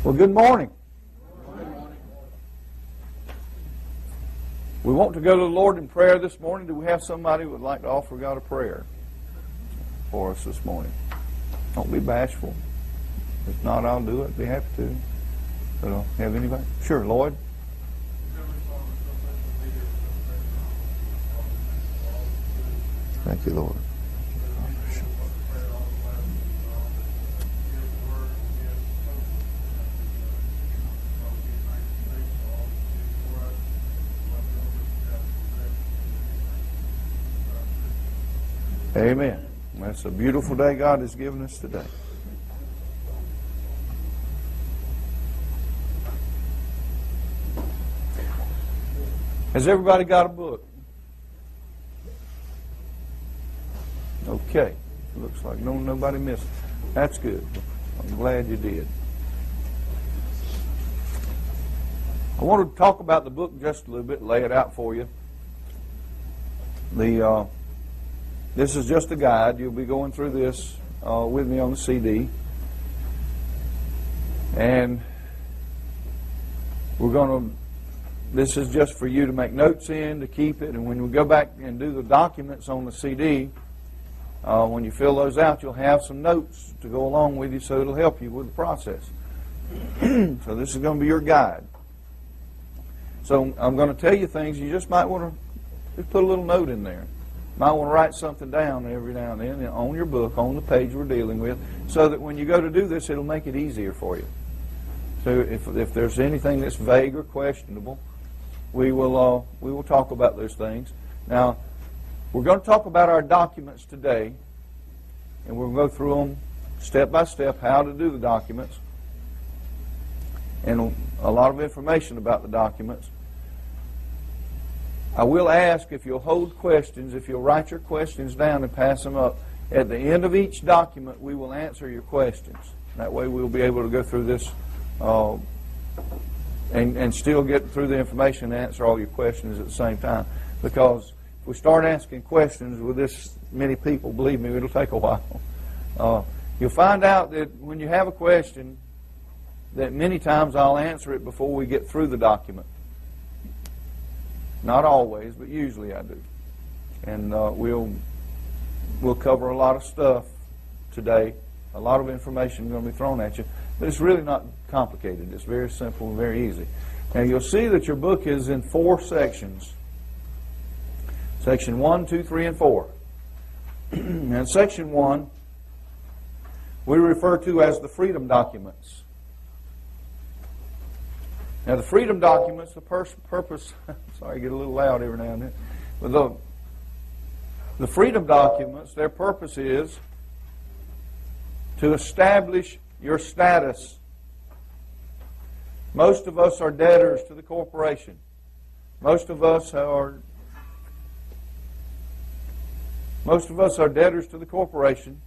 Well, good morning. We want to go to the Lord in prayer this morning. Do we have somebody who would like to offer God a prayer for us this morning? Don't be bashful. If not, I'll do it. Be happy to. But have anybody? Sure, Lloyd. Thank you, Lord. Amen. That's a beautiful day God has given us today. Has everybody got a book? Okay. Looks like nobody missed it. That's good. I'm glad you did. I wanted to talk about the book just a little bit, lay it out for you. This is just a guide. You'll be going through this with me on the CD. And this is just for you to make notes in, to keep it. And when we go back and do the documents on the CD, when you fill those out, you'll have some notes to go along with you, so it'll help you with the process. So this is going to be your guide. So I'm going to tell you things. You just might want to just put a little note in there. Might want to write something down every now and then on your book, on the page we're dealing with, so that when you go to do this, it'll make it easier for you. So if there's anything that's vague or questionable, we will talk about those things. Now, we're going to talk about our documents today, and we'll go through them step by step, how to do the documents, and a lot of information about the documents. I will ask if you'll hold questions, if you'll write your questions down and pass them up. At the end of each document, we will answer your questions. That way we'll be able to go through this and still get through the information and answer all your questions at the same time. Because if we start asking questions with this many people, believe me, it'll take a while. You'll find out that when you have a question, that many times I'll answer it before we get through the document. Not always, but usually I do. And we'll cover a lot of stuff today. A lot of information is going to be thrown at you. But it's really not complicated. It's very simple and very easy. Now you'll see that your book is in 4 sections. Section 1, 2, 3, and 4. And Section 1 we refer to as the freedom documents. Now the freedom documents, the purpose, sorry, I get a little loud every now and then, but the freedom documents, their purpose is to establish your status. Most of us are debtors to the corporation. Most of us are debtors to the corporation.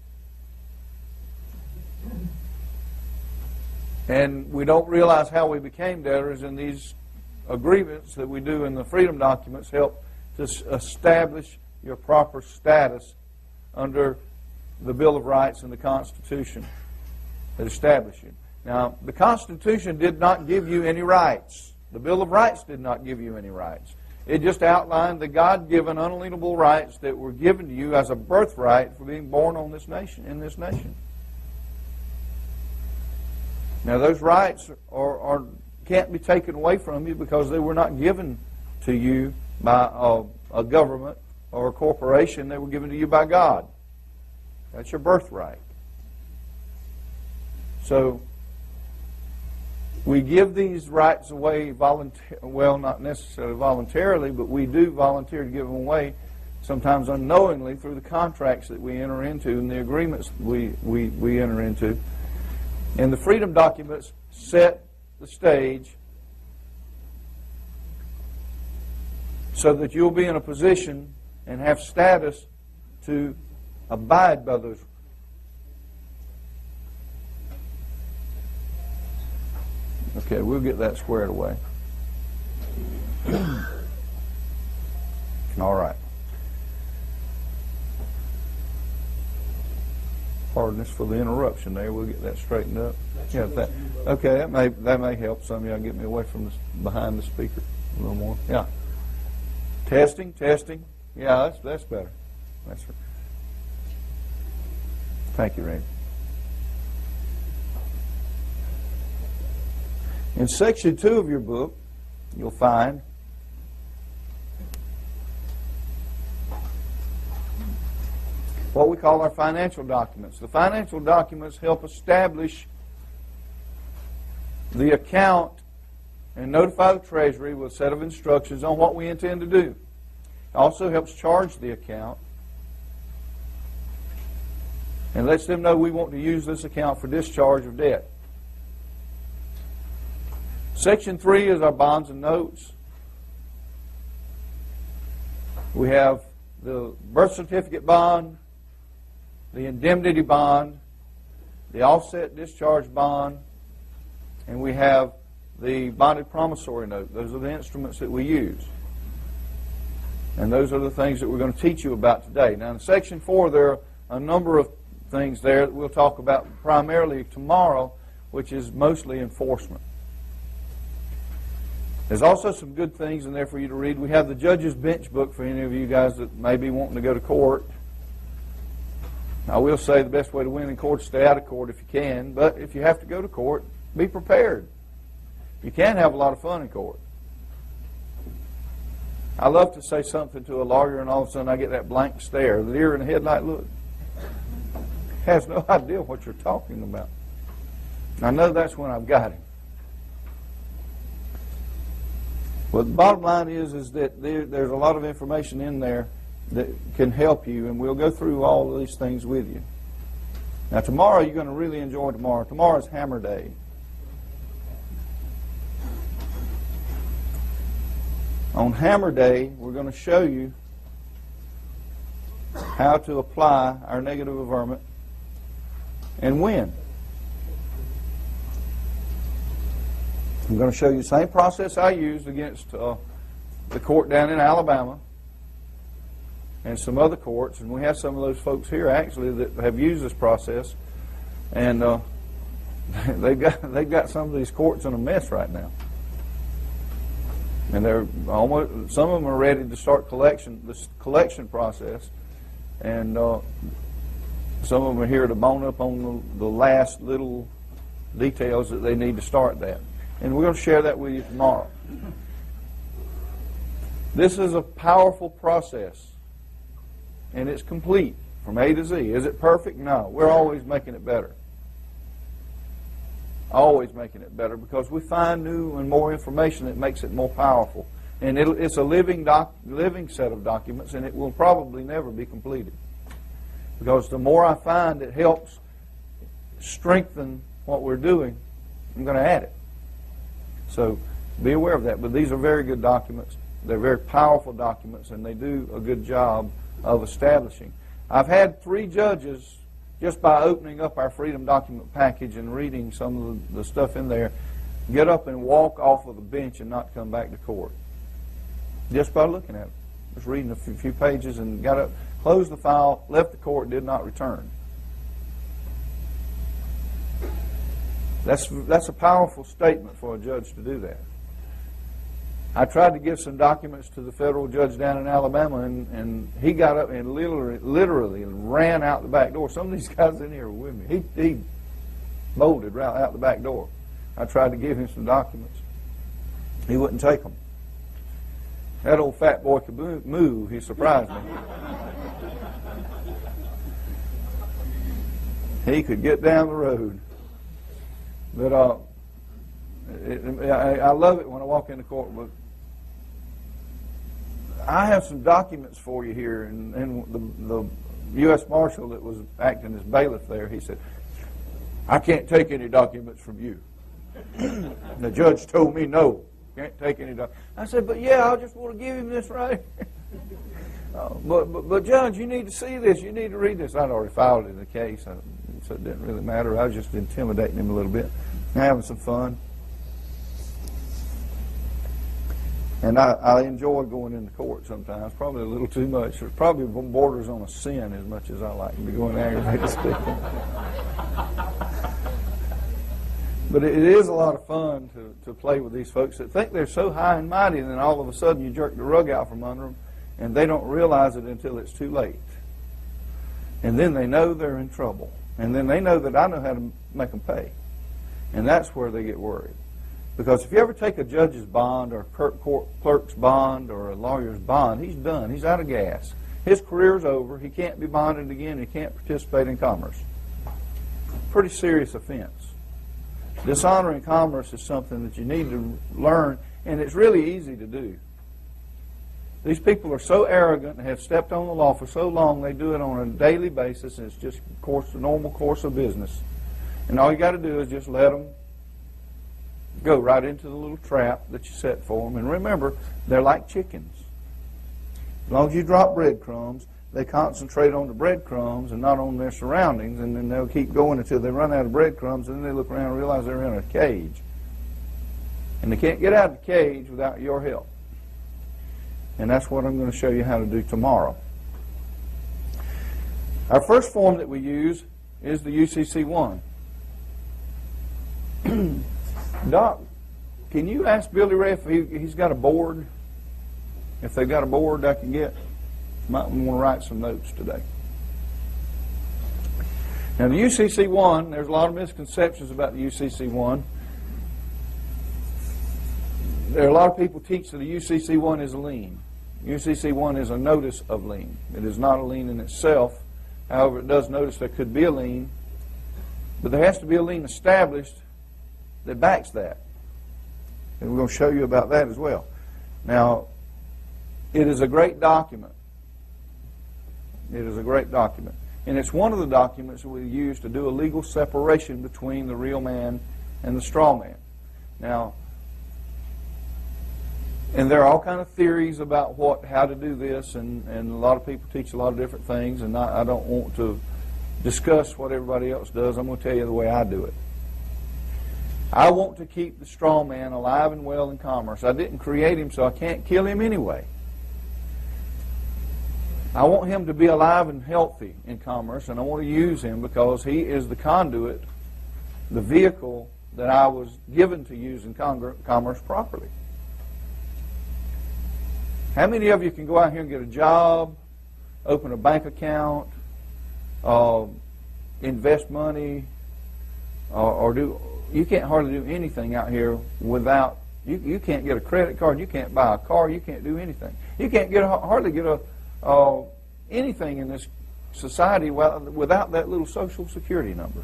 And we don't realize how we became debtors, and these agreements that we do in the freedom documents help to establish your proper status under the Bill of Rights and the Constitution that establish you. Now, the Constitution did not give you any rights. The Bill of Rights did not give you any rights. It just outlined the God-given, unalienable rights that were given to you as a birthright for being born on this nation, in this nation. Now, those rights can't be taken away from you because they were not given to you by a government or a corporation. They were given to you by God. That's your birthright. So, we give these rights away well, not necessarily voluntarily, but we do volunteer to give them away, sometimes unknowingly, through the contracts that we enter into and the agreements we enter into. And the freedom documents set the stage so that you'll be in a position and have status to abide by those. Okay, we'll get that squared away. All right. Or Pardon us for the interruption there. We'll get that straightened up. That's Yeah, what okay, that may help some of y'all get me away from behind the speaker a little more. Yeah. Testing. Yeah, that's better. That's right. Thank you, Randy. In section 2 of your book, you'll find what we call our financial documents. The financial documents help establish the account and notify the Treasury with a set of instructions on what we intend to do. It also helps charge the account and lets them know we want to use this account for discharge of debt. Section 3 is our bonds and notes. We have the birth certificate bond, the indemnity bond, the offset discharge bond, and we have the bonded promissory note. Those are the instruments that we use. And those are the things that we're going to teach you about today. Now in Section 4 there are a number of things there that we'll talk about primarily tomorrow, which is mostly enforcement. There's also some good things in there for you to read. We have the Judge's Bench book for any of you guys that may be wanting to go to court. I will say the best way to win in court is stay out of court if you can, but if you have to go to court, be prepared. You can have a lot of fun in court. I love to say something to a lawyer and all of a sudden I get that blank stare, the deer in the headlight look. Has no idea what you're talking about. I know that's when I've got him. Well, the bottom line is that there's a lot of information in there that can help you, and we'll go through all of these things with you. Now, tomorrow, you're going to really enjoy tomorrow. Tomorrow's Hammer Day. On Hammer Day, we're going to show you how to apply our negative averment and win. I'm going to show you the same process I used against the court down in Alabama and some other courts, and we have some of those folks here actually that have used this process, and they've got some of these courts in a mess right now, and they're almost, some of them are ready to start this collection process, and some of them are here to bone up on the last little details that they need to start that. And we're going to share that with you tomorrow. This is a powerful process, and it's complete from A to Z. Is it perfect? No. We're always making it better. Always making it better because we find new and more information that makes it more powerful. And it's a living set of documents, and it will probably never be completed. Because the more I find it helps strengthen what we're doing, I'm going to add it. So be aware of that. But these are very good documents. They're very powerful documents, and they do a good job of establishing. I've had 3 judges, just by opening up our Freedom Document package and reading some of the stuff in there, get up and walk off of the bench and not come back to court. Just by looking at it. Just reading a few pages and got up, closed the file, left the court, did not return. That's a powerful statement for a judge to do that. I tried to give some documents to the federal judge down in Alabama, and he got up and literally ran out the back door. Some of these guys in here were with me. He bolted right out the back door. I tried to give him some documents. He wouldn't take them. That old fat boy could move. He surprised me. He could get down the road. But I love it when I walk into court. But I have some documents for you here, and the U.S. Marshal that was acting as bailiff there, he said, "I can't take any documents from you." The judge told me no, can't take any documents. I said, "But yeah, I just want to give him this right." But Judge, you need to see this. You need to read this. I'd already filed it in the case, so it didn't really matter. I was just intimidating him a little bit, having some fun. And I enjoy going into court sometimes, probably a little too much. It probably borders on a sin as much as I like to be going to aggravated people. But it is a lot of fun to play with these folks that think they're so high and mighty, and then all of a sudden you jerk the rug out from under them, and they don't realize it until it's too late. And then they know they're in trouble. And then they know that I know how to make them pay. And that's where they get worried. Because if you ever take a judge's bond or a clerk's bond or a lawyer's bond, he's done. He's out of gas. His career's over. He can't be bonded again. He can't participate in commerce. Pretty serious offense. Dishonoring commerce is something that you need to learn, and it's really easy to do. These people are so arrogant and have stepped on the law for so long, they do it on a daily basis, and it's just the normal course of business. And all you got to do is just let them go right into the little trap that you set for them. And remember, they're like chickens. As long as you drop breadcrumbs, they concentrate on the breadcrumbs and not on their surroundings, and then they'll keep going until they run out of breadcrumbs, and then they look around and realize they're in a cage. And they can't get out of the cage without your help. And that's what I'm going to show you how to do tomorrow. Our first form that we use is the UCC1. Doc, can you ask Billy Ray if he's got a board? If they've got a board I can get? Might want to write some notes today. Now the UCC1, there's a lot of misconceptions about the UCC1. There are a lot of people teach that the UCC1 is a lien. UCC1 is a notice of lien. It is not a lien in itself. However, it does notice there could be a lien, but there has to be a lien established that backs that. And we're going to show you about that as well. Now, it is a great document. It is a great document. And it's one of the documents that we use to do a legal separation between the real man and the straw man. Now, and there are all kinds of theories about how to do this, and a lot of people teach a lot of different things, and I don't want to discuss what everybody else does. I'm going to tell you the way I do it. I want to keep the straw man alive and well in commerce. I didn't create him, so I can't kill him anyway. I want him to be alive and healthy in commerce, and I want to use him because he is the conduit, the vehicle that I was given to use in commerce properly. How many of you can go out here and get a job, open a bank account, invest money, or do... You can't hardly do anything out here without... You can't get a credit card, you can't buy a car, you can't do anything. You can't hardly get anything in this society without that little Social Security number.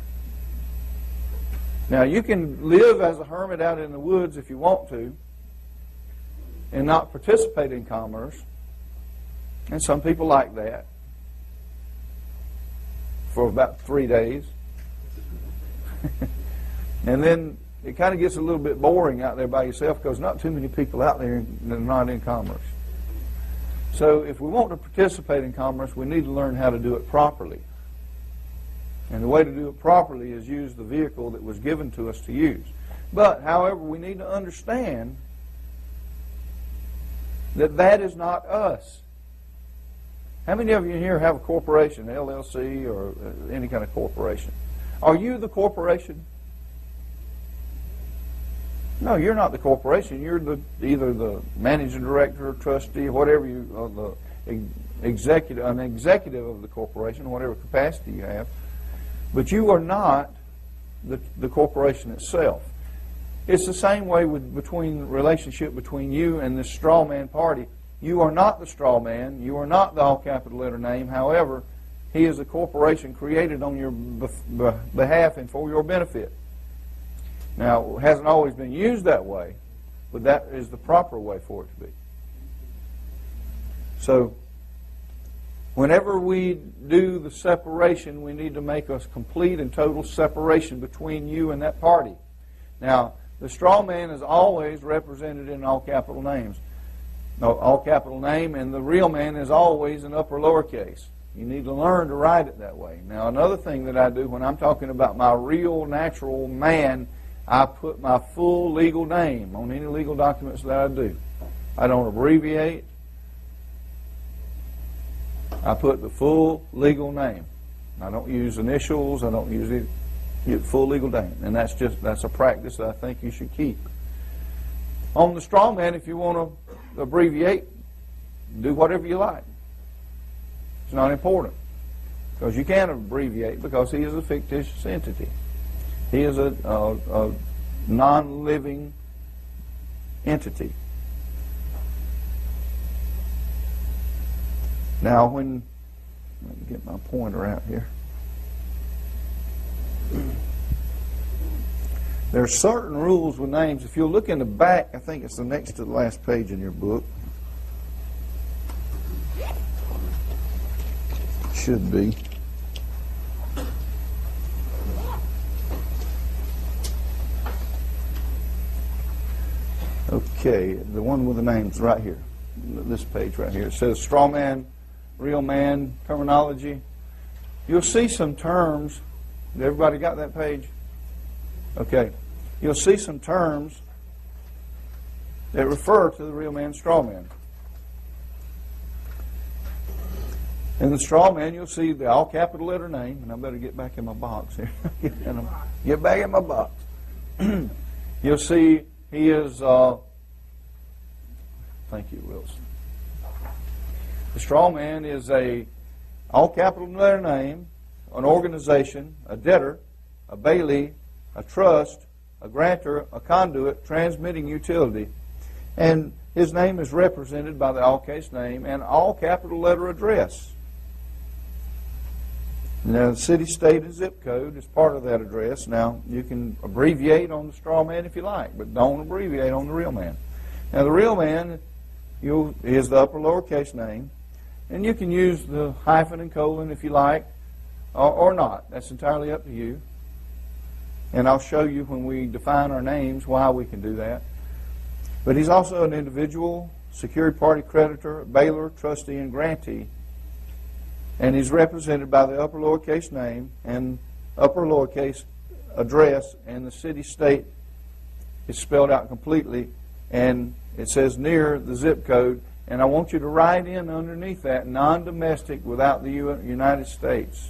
Now, you can live as a hermit out in the woods if you want to and not participate in commerce, and some people like that for about 3 days. And then it kind of gets a little bit boring out there by yourself because not too many people out there that are not in commerce. So if we want to participate in commerce, we need to learn how to do it properly. And the way to do it properly is use the vehicle that was given to us to use. But, however, we need to understand that is not us. How many of you here have a corporation, LLC, or any kind of corporation? Are you the corporation? No, you're not the corporation. You're either the managing director, trustee, whatever an executive of the corporation, whatever capacity you have. But you are not the corporation itself. It's the same way between the relationship between you and this straw man party. You are not the straw man. You are not the all capital letter name. However, he is a corporation created on your behalf and for your benefit. Now, it hasn't always been used that way, but that is the proper way for it to be. So, whenever we do the separation, we need to make a complete and total separation between you and that party. Now, the straw man is always represented in all capital names. No, all capital name, and the real man is always in upper lowercase. You need to learn to write it that way. Now, another thing that I do when I'm talking about my real, natural man, I put my full legal name on any legal documents that I do. I don't abbreviate. I put the full legal name. I don't use initials. I don't use it. Full legal name. And that's a practice that I think you should keep. On the straw man, if you want to abbreviate, do whatever you like. It's not important. Because you can't abbreviate because he is a fictitious entity. He is a non-living entity. Now, let me get my pointer out here. There are certain rules with names. If you'll look in the back, I think it's the next to the last page in your book. Should be. Okay, the one with the names right here. This page right here. It says straw man, real man, terminology. You'll see some terms. Everybody got that page? Okay. You'll see some terms that refer to the real man, straw man. In the straw man, you'll see the all capital letter name, and I better get back in my box here. Get back in my box. You'll see he is, thank you, Wilson. The straw man is a all capital letter name, an organization, a debtor, a bailee, a trust, a grantor, a conduit, transmitting utility. And his name is represented by the all-case name and all capital letter address. Now, the city, state, and zip code is part of that address. Now, you can abbreviate on the straw man if you like, but don't abbreviate on the real man. Now, the real man is the upper lowercase name, and you can use the hyphen and colon if you like, or not. That's entirely up to you. And I'll show you when we define our names why we can do that. But he's also an individual, secured party creditor, bailer, trustee, and grantee. And he's represented by the upper lowercase name and upper lowercase address, and the city, state is spelled out completely, and it says near the zip code. And I want you to write in underneath that non-domestic without the United States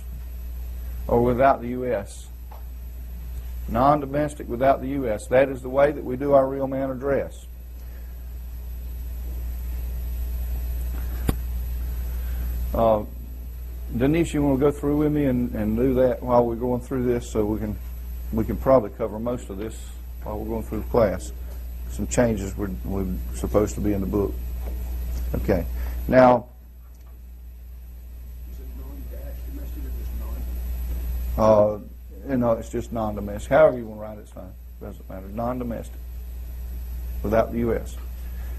or without the U.S. Non-domestic without the U.S. That is the way that we do our real man address. Denise, you want to go through with me and do that while we're going through this, so we can probably cover most of this while we're going through the class. Some changes we're supposed to be in the book. Okay. Now, it's just non-domestic. However you want to write it, it's fine. Doesn't matter. Non-domestic without the U.S.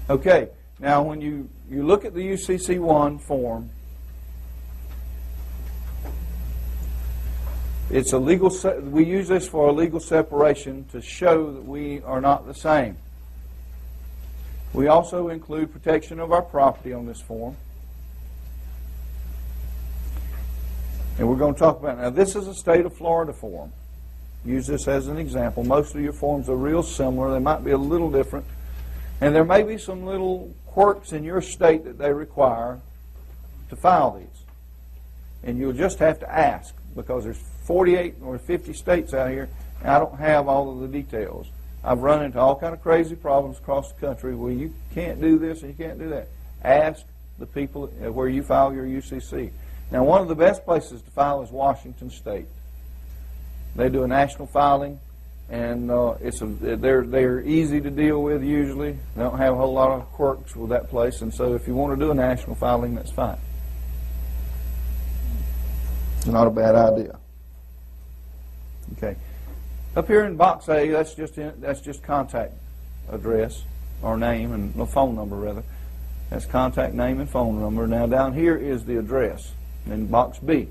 Okay. Now, when you look at the UCC1 form, it's a legal. We use this for a legal separation to show that we are not the same. We also include protection of our property on this form. And we're going to talk about, now this is a state of Florida form. Use this as an example. Most of your forms are real similar. They might be a little different. And there may be some little quirks in your state that they require to file these. And you'll just have to ask, because there's 48 or 50 states out here, and I don't have all of the details. I've run into all kind of crazy problems across the country where you can't do this and you can't do that. Ask the people where you file your UCC. Now, one of the best places to file is Washington State. They do a national filing, and they're easy to deal with usually. They don't have a whole lot of quirks with that place, and so if you want to do a national filing, that's fine. It's not a bad idea. Okay. Up here in box A, that's just contact address, or name, and the phone number rather. That's contact name and phone number. Now down here is the address in box B.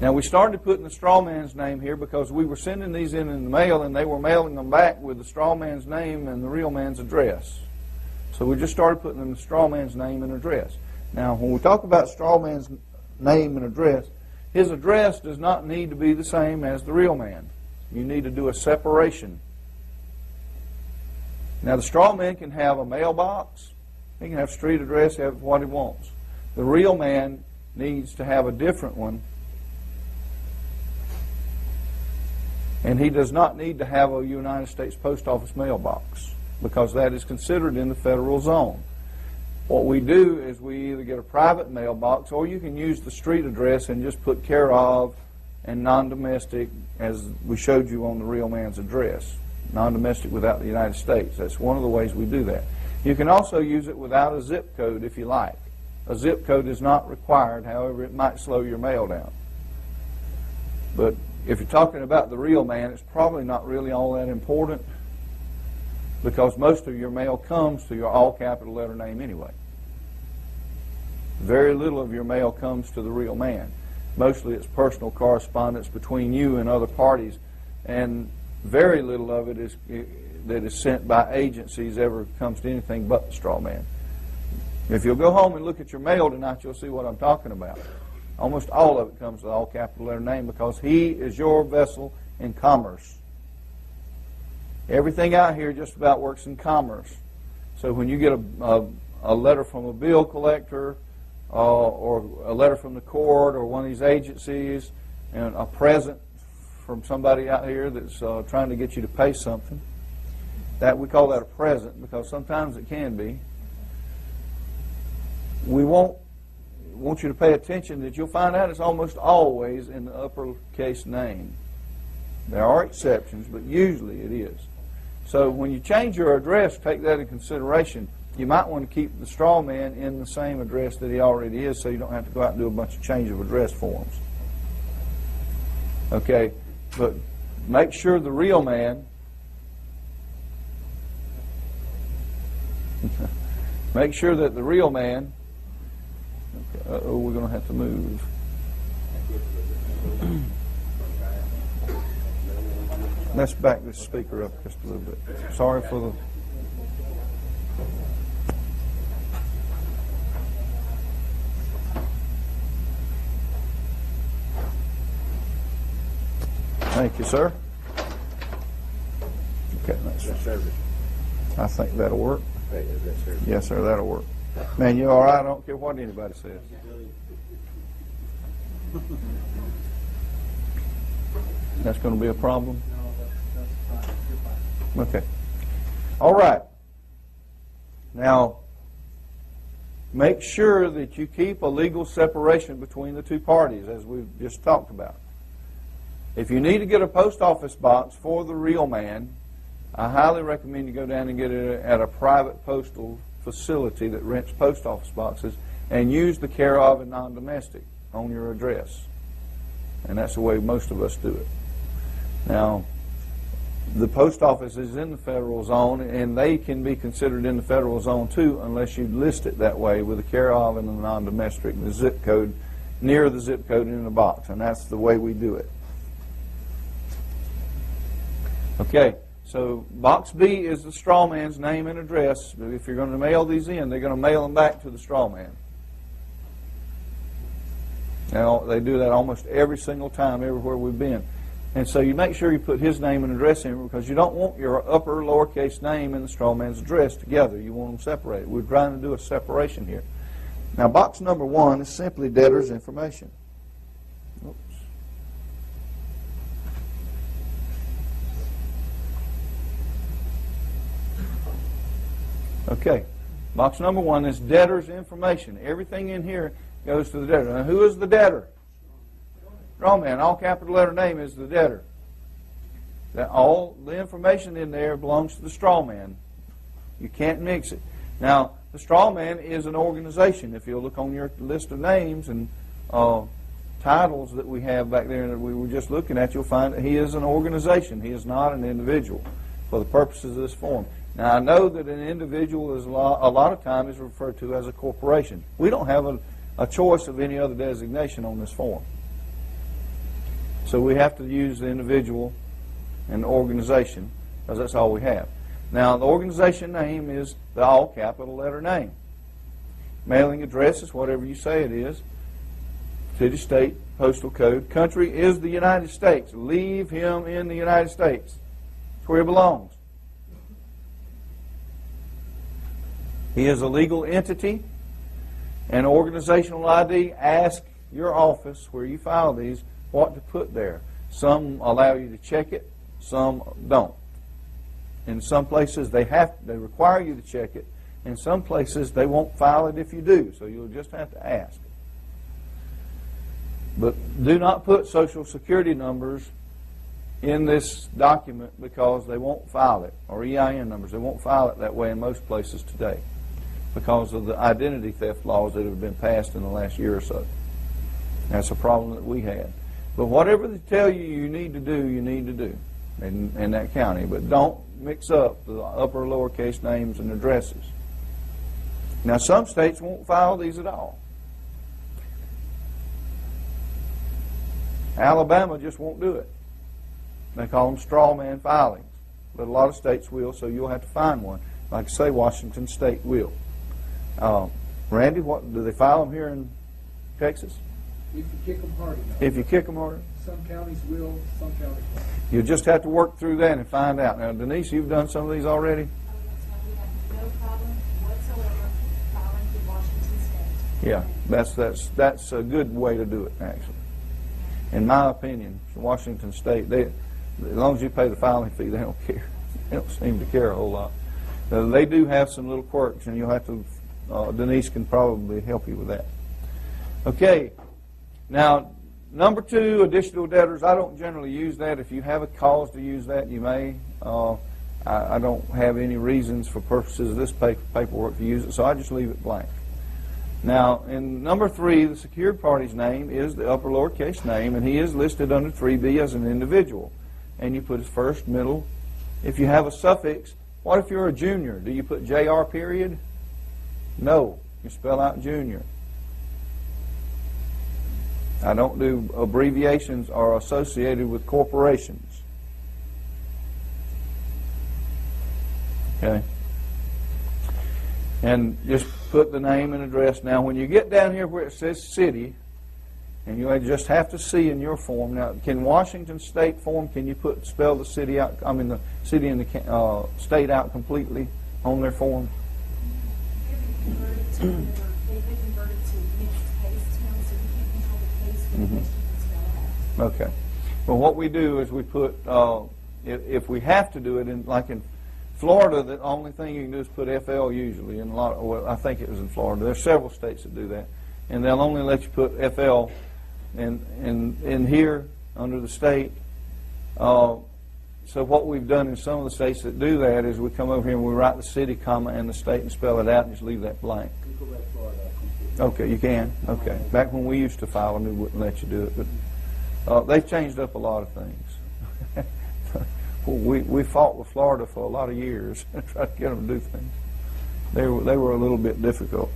Now we started putting the straw man's name here because we were sending these in the mail, and they were mailing them back with the straw man's name and the real man's address. So we just started putting in the straw man's name and address. Now when we talk about straw man's name and address, his address does not need to be the same as the real man. You need to do a separation. Now, the straw man can have a mailbox. He can have street address, have what he wants. The real man needs to have a different one. And he does not need to have a United States Post Office mailbox because that is considered in the federal zone. What we do is we either get a private mailbox or you can use the street address and just put care of and non-domestic as we showed you on the real man's address. Non-domestic without the United States. That's one of the ways we do that. You can also use it without a zip code if you like. A zip code is not required, however it might slow your mail down. But if you're talking about the real man, it's probably not really all that important because most of your mail comes to your all capital letter name anyway. Very little of your mail comes to the real man. Mostly it's personal correspondence between you and other parties, and very little of it is that is sent by agencies ever comes to anything but the straw man. If you'll go home and look at your mail tonight, you'll see what I'm talking about. Almost all of it comes to the all capital letter name because he is your vessel in commerce. Everything out here just about works in commerce. So when you get a letter from a bill collector or a letter from the court or one of these agencies and a present from somebody out here that's trying to get you to pay something, that we call that a present because sometimes it can be. We want you to pay attention that you'll find out it's almost always in the uppercase name. There are exceptions, but usually it is. So when you change your address, take that into consideration. You might want to keep the straw man in the same address that he already is so you don't have to go out and do a bunch of change of address forms. Okay, but make sure the real man make sure that the real man we're going to have to move. Let's back this speaker up just a little bit. Sorry for the... Thank you, sir. Okay, that's service. I think that'll work. Yes, sir, that'll work. Man, you all right? I don't care what anybody says. That's going to be a problem? Okay. All right. Now, make sure that you keep a legal separation between the two parties, as we've just talked about. If you need to get a post office box for the real man, I highly recommend you go down and get it at a private postal facility that rents post office boxes and use the care of and non-domestic on your address. And that's the way most of us do it. Now, the post office is in the federal zone, and they can be considered in the federal zone too unless you list it that way with the care of and the non-domestic, the zip code, near the zip code in the box. And that's the way we do it. Okay. So box B is the straw man's name and address. If you're going to mail these in, they're going to mail them back to the straw man. Now, they do that almost every single time, everywhere we've been. And so you make sure you put his name and address in because you don't want your upper lowercase name and the straw man's address together. You want them separated. We're trying to do a separation here. Now, box number 1 is simply debtor's information. Oops. Okay, box number 1 is debtor's information. Everything in here goes to the debtor. Now, who is the debtor? Straw man. All capital letter name is the debtor. All the information in there belongs to the straw man. You can't mix it. Now, the straw man is an organization. If you'll look on your list of names and titles that we have back there that we were just looking at, you'll find that he is an organization. He is not an individual for the purposes of this form. Now, I know that an individual is a lot of times is referred to as a corporation. We don't have a choice of any other designation on this form. So we have to use the individual and the organization because that's all we have. Now, the organization name is the all capital letter name. Mailing address is whatever you say it is. City, state, postal code. Country is the United States. Leave him in the United States. It's where he belongs. He is a legal entity. And organizational ID, ask your office where you file these what to put there. Some allow you to check it, some don't. In some places they require you to check it. In some places they won't file it if you do, so you'll just have to ask. But do not put Social Security numbers in this document because they won't file it, or EIN numbers. They won't file it that way in most places today because of the identity theft laws that have been passed in the last year or so. That's a problem that we had. But whatever they tell you you need to do in that county. But don't mix up the upper or lowercase names and addresses. Now, some states won't file these at all. Alabama just won't do it. They call them straw man filings. But a lot of states will, so you'll have to find one. Like I say, Washington State will. Randy, what do they file them here in Texas? If you kick them hard enough. If you kick them hard? Some counties will, some counties won't. You'll just have to work through that and find out. Now, Denise, you've done some of these already? We have no problem whatsoever filing through Washington State. Yeah, that's a good way to do it, actually. In my opinion, Washington State, as long as you pay the filing fee, they don't care. They don't seem to care a whole lot. They do have some little quirks, and you'll have to, Denise can probably help you with that. Okay, now, number 2, additional debtors. I don't generally use that. If you have a cause to use that, you may. I don't have any reasons for purposes of this paperwork to use it, so I just leave it blank. Now, in number 3, the secured party's name is the upper lowercase name, and he is listed under 3B as an individual. And you put his first, middle. If you have a suffix, what if you're a junior? Do you put JR period? No. You spell out junior. I don't do abbreviations or associated with corporations. Okay? And just put the name and address. Now, when you get down here where it says city, and you just have to see in your form. Now, can Washington State form, can you spell the city out, the city and the state out completely on their form? They've been converted to mixed case now, so you can't control the case with the question you spell out. Okay. Well, what we do is we put, if we have to do it, like in Florida, the only thing you can do is put FL usually. In I think it was in Florida. There's several states that do that. And they'll only let you put FL in here under the state. So what we've done in some of the states that do that is we come over here and we write the city, comma, and the state and spell it out and just leave that blank. You go back to Florida. Okay, you can? Okay. Back when we used to file, we wouldn't let you do it. But they've changed up a lot of things. We fought with Florida for a lot of years and tried to get them to do things. They were a little bit difficult.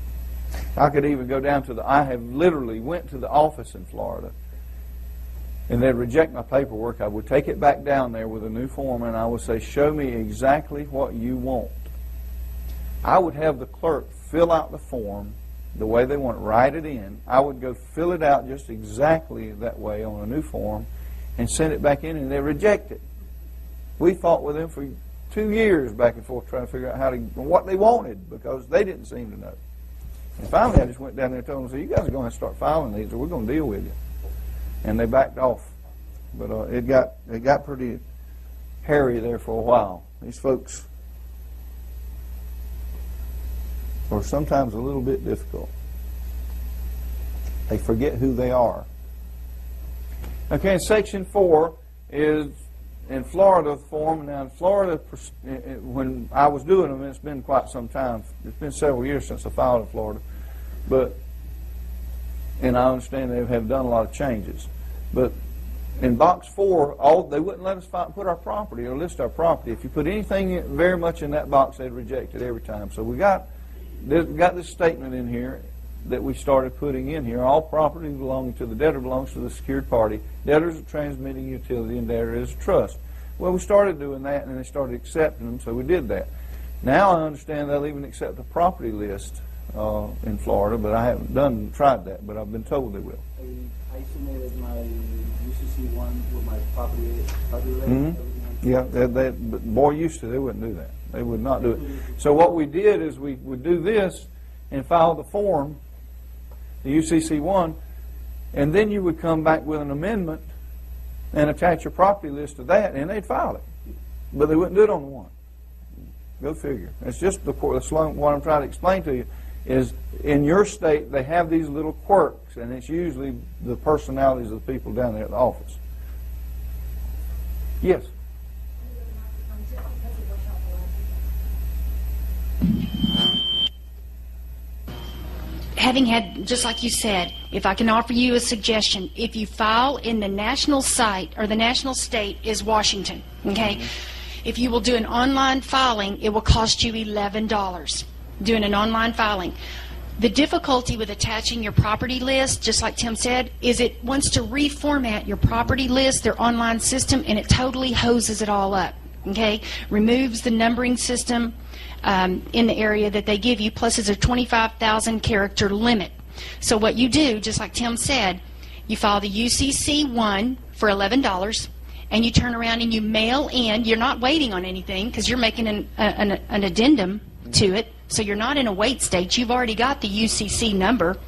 I could even go down to I have literally went to the office in Florida, and they'd reject my paperwork. I would take it back down there with a new form, and I would say, show me exactly what you want. I would have the clerk fill out the form the way they want it, write it in. I would go fill it out just exactly that way on a new form and send it back in, and they reject it. We fought with them for 2 years back and forth trying to figure out what they wanted because they didn't seem to know. And finally, I just went down there and told them, so you guys are going to have to start filing these or we're going to deal with you. And they backed off. But it got pretty hairy there for a while. These folks are sometimes a little bit difficult. They forget who they are. Okay, and Section 4 is in Florida form. Now in Florida, when I was doing them, it's been quite some time. It's been several years since I filed in Florida. And I understand they have done a lot of changes. But in Box 4, they wouldn't let us put our property or list our property. If you put anything very much in that box, they'd reject it every time. So we got this statement in here that we started putting in here. All property belonging to the debtor belongs to the secured party. Debtor is a transmitting utility and debtor is a trust. Well, we started doing that and they started accepting them, so we did that. Now I understand they'll even accept the property list in Florida, but I haven't tried that, but I've been told they will. I submitted my UCC one with my property list, everything on Yeah, but boy used to, they wouldn't do that. They would not do it. So what we did is we would do this and file the form, the UCC-1, and then you would come back with an amendment and attach your property list to that, and they'd file it. But they wouldn't do it on the one. Go figure. It's just what I'm trying to explain to you is in your state they have these little quirks, and it's usually the personalities of the people down there at the office. Yes? Having had, just like you said, if I can offer you a suggestion, if you file in the national site, or the national state is Washington, okay? If you will do an online filing, it will cost you $11 doing an online filing. The difficulty with attaching your property list, just like Tim said, is it wants to reformat your property list, their online system, and it totally hoses it all up, okay? Removes the numbering system in the area that they give you, plus it's a 25,000 character limit. So what you do, just like Tim said, you file the UCC-1 for $11, and you turn around and you mail in. You're not waiting on anything because you're making an addendum to it, so you're not in a wait state. You've already got the UCC number.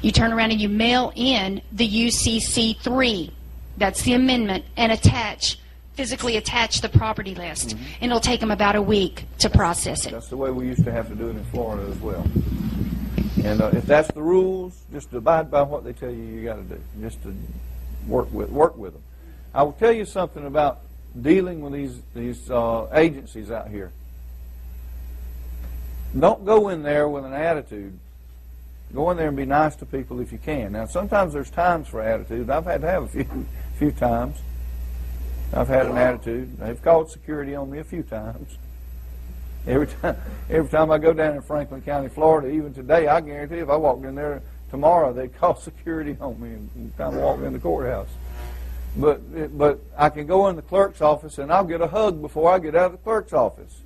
You turn around and you mail in the UCC-3. That's the amendment, and physically attach the property list. And it'll take them about a week to process it. That's the way we used to have to do it in Florida as well. And if that's the rules, just abide by what they tell you got to do, just to work with them. I will tell you something about dealing with these agencies out here. Don't go in there with an attitude. Go in there and be nice to people if you can. Now, sometimes there's times for attitude. I've had to have a few times. I've had an attitude. They've called security on me a few times. Every time I go down in Franklin County, Florida, even today, I guarantee if I walked in there tomorrow, they'd call security on me and kind of walk in the courthouse. But I can go in the clerk's office and I'll get a hug before I get out of the clerk's office.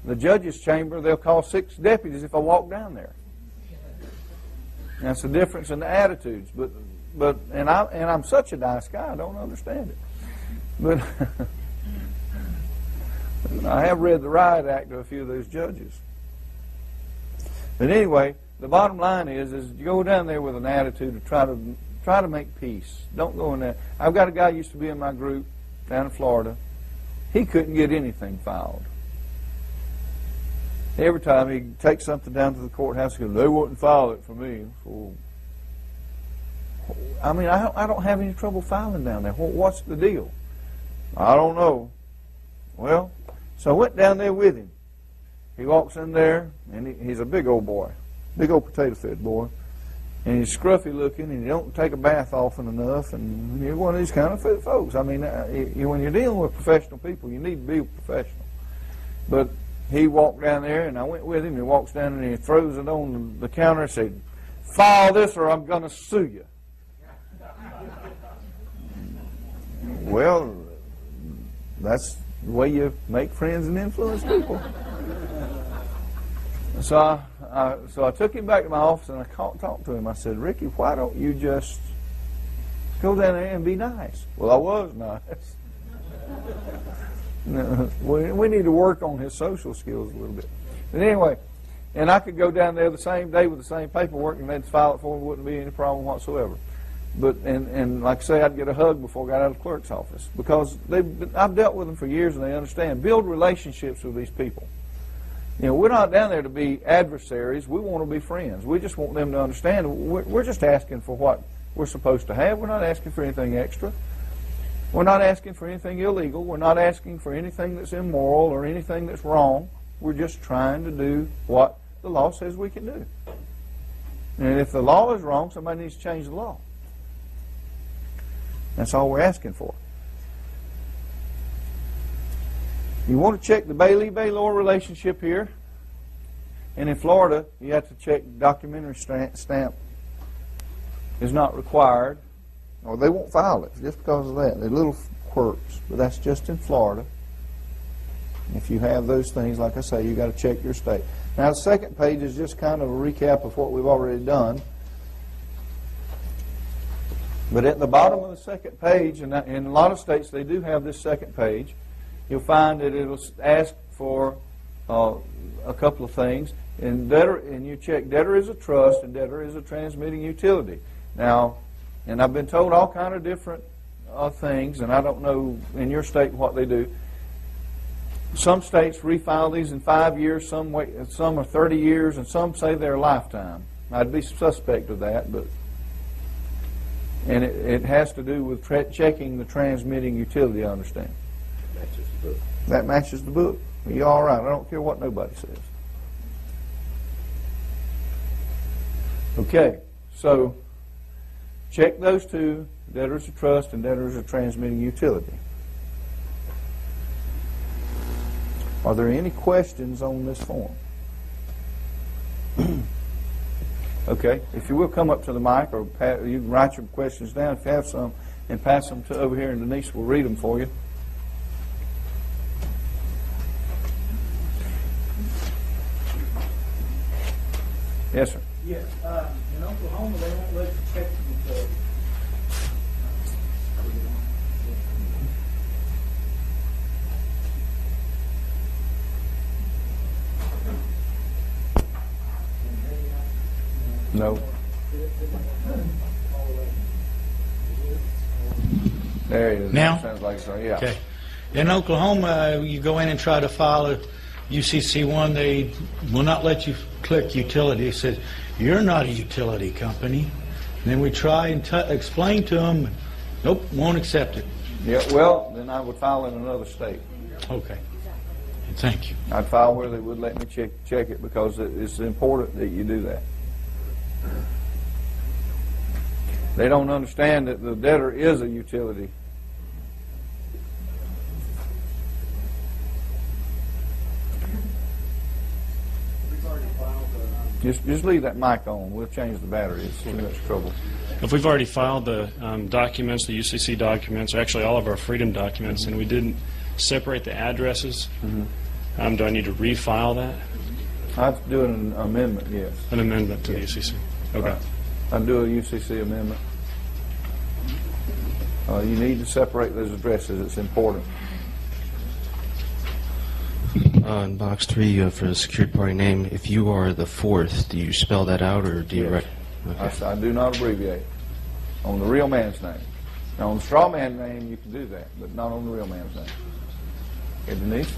The judge's chamber, they'll call 6 deputies if I walk down there. That's the difference in the attitudes. And I'm such a nice guy, I don't understand it. But I have read the Riot Act of a few of those judges. But anyway, the bottom line is you go down there with an attitude to try to make peace. Don't go in there. I've got a guy who used to be in my group down in Florida. He couldn't get anything filed. Every time he'd take something down to the courthouse, he goes, they wouldn't file it for me. So, I mean, I don't have any trouble filing down there. What's the deal? I don't know. Well, so I went down there with him. He walks in there, and he's a big old boy, big old potato-fed boy. And he's scruffy looking, and he don't take a bath often enough, and you're one of these kind of folks. I mean, when you're dealing with professional people, you need to be professional. But he walked down there, and I went with him. He walks down and he throws it on the counter and said, file this or I'm going to sue you. Well, that's the way you make friends and influence people. So I took him back to my office and I talked to him. I said, Ricky, why don't you just go down there and be nice? Well, I was nice. We need to work on his social skills a little bit. But anyway, and I could go down there the same day with the same paperwork and they'd file it for me. Wouldn't be any problem whatsoever. But and like I say, I'd get a hug before I got out of the clerk's office because I've dealt with them for years and they understand. Build relationships with these people. You know, we're not down there to be adversaries. We want to be friends. We just want them to understand we're just asking for what we're supposed to have. We're not asking for anything extra. We're not asking for anything illegal. We're not asking for anything that's immoral or anything that's wrong. We're just trying to do what the law says we can do. And if the law is wrong, somebody needs to change the law. That's all we're asking for. You want to check the Bailey-Baylor relationship here. And in Florida, you have to check documentary stamp is not required. Or they won't file it just because of that. They're little quirks, but that's just in Florida. If you have those things, like I say, you've got to check your state. Now, the second page is just kind of a recap of what we've already done. But at the bottom of the second page, and in a lot of states they do have this second page, you'll find that it'll ask for a couple of things. And you check debtor is a trust and debtor is a transmitting utility. Now, and I've been told all kind of different things, and I don't know in your state what they do. Some states refile these in 5 years, some are 30 years, and some say they're a lifetime. I'd be suspect of that, and it has to do with checking the transmitting utility, I understand. Matches the book. That matches the book. You're all right. I don't care what nobody says. Okay, so check those two, debtors of trust and debtors of transmitting utility. Are there any questions on this form? Okay, if you will come up to the mic, or you can write your questions down if you have some, and pass them to over here, and Denise will read them for you. Yes, sir. Yes, in Oklahoma, they won't let you check the utility. No. There it is. Now? Sounds like so, yeah. Okay. In Oklahoma, you go in and try to file a UCC1, they will not let you click utility. It says, you're not a utility company. And then we try and explain to them, and nope, won't accept it. Yeah, well, then I would file in another state. Okay. Thank you. I'd file where they would let me check it, because it's important that you do that. They don't understand that the debtor is a utility. Just leave that mic on. We'll change the battery. It's too much trouble. If we've already filed the documents, the UCC documents, or actually all of our Freedom documents, and we didn't separate the addresses, do I need to refile that? I'd do an amendment, yes. An amendment to the UCC? Okay. Right. I'd do a UCC amendment. You need to separate those addresses. It's important. In box 3 for the secured party name, if you are the fourth, do you spell that out, or do you Yes. Okay. I do not abbreviate on the real man's name. Now, on the straw man name, you can do that, but not on the real man's name. Okay, Denise?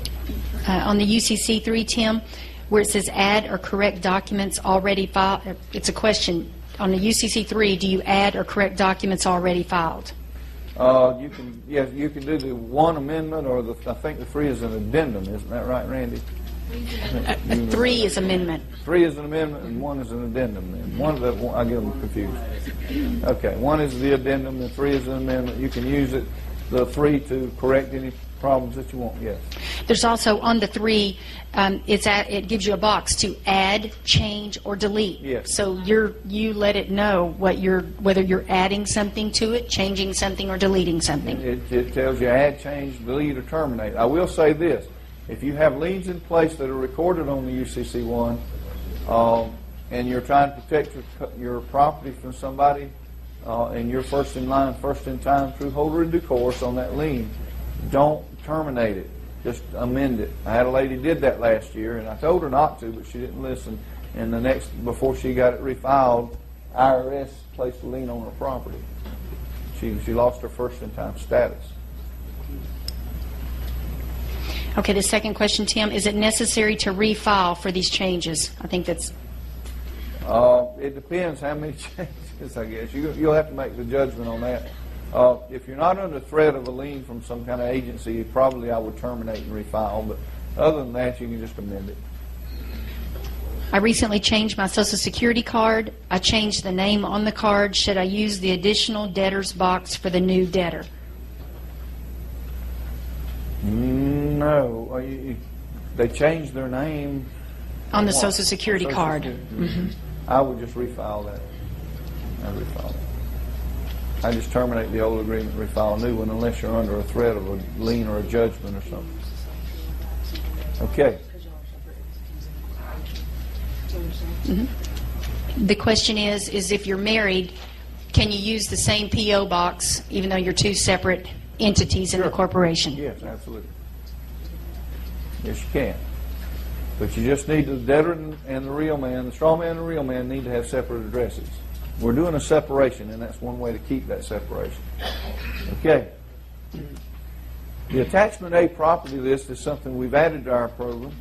On the UCC3, Tim, where it says add or correct documents already filed, it's a question. On the UCC3, do you add or correct documents already filed? You can do the one amendment, or I think the 3 is an addendum. Isn't that right, Randy? 3 is amendment. 3 is an amendment and 1 is an addendum. And I get them confused. Okay, 1 is the addendum and 3 is an amendment. You can use the 3 to correct any problems that you want. Yes. There's also on the 3, it gives you a box to add, change, or delete. Yes. So you let it know whether you're adding something to it, changing something, or deleting something. It tells you add, change, delete, or terminate. I will say this. If you have liens in place that are recorded on the UCC1, and you're trying to protect your property from somebody, and you're first in line, first in time, true holder in due course on that lien, don't terminate it. Just amend it. I had a lady did that last year, and I told her not to, but she didn't listen. And before she got it refiled, IRS placed a lien on her property. She lost her first in time status. Okay, the second question, Tim, is it necessary to refile for these changes? I think that's... It depends how many changes, I guess. You'll have to make the judgment on that. If you're not under threat of a lien from some kind of agency, probably I would terminate and refile. But other than that, you can just amend it. I recently changed my Social Security card. I changed the name on the card. Should I use the additional debtor's box for the new debtor? No. They changed their name. On the What? Social Security Social card. Security. I would just refile that. I'd refile that. I just terminate the old agreement, refile a new one, unless you're under a threat of a lien or a judgment or something. Okay. The question is if you're married, can you use the same P.O. box even though you're two separate entities in the Sure. corporation? Yes, absolutely. Yes, you can. But you just need the debtor and the real man, the straw man and the real man need to have separate addresses. We're doing a separation, and that's one way to keep that separation. Okay. The Attachment A property list is something we've added to our program,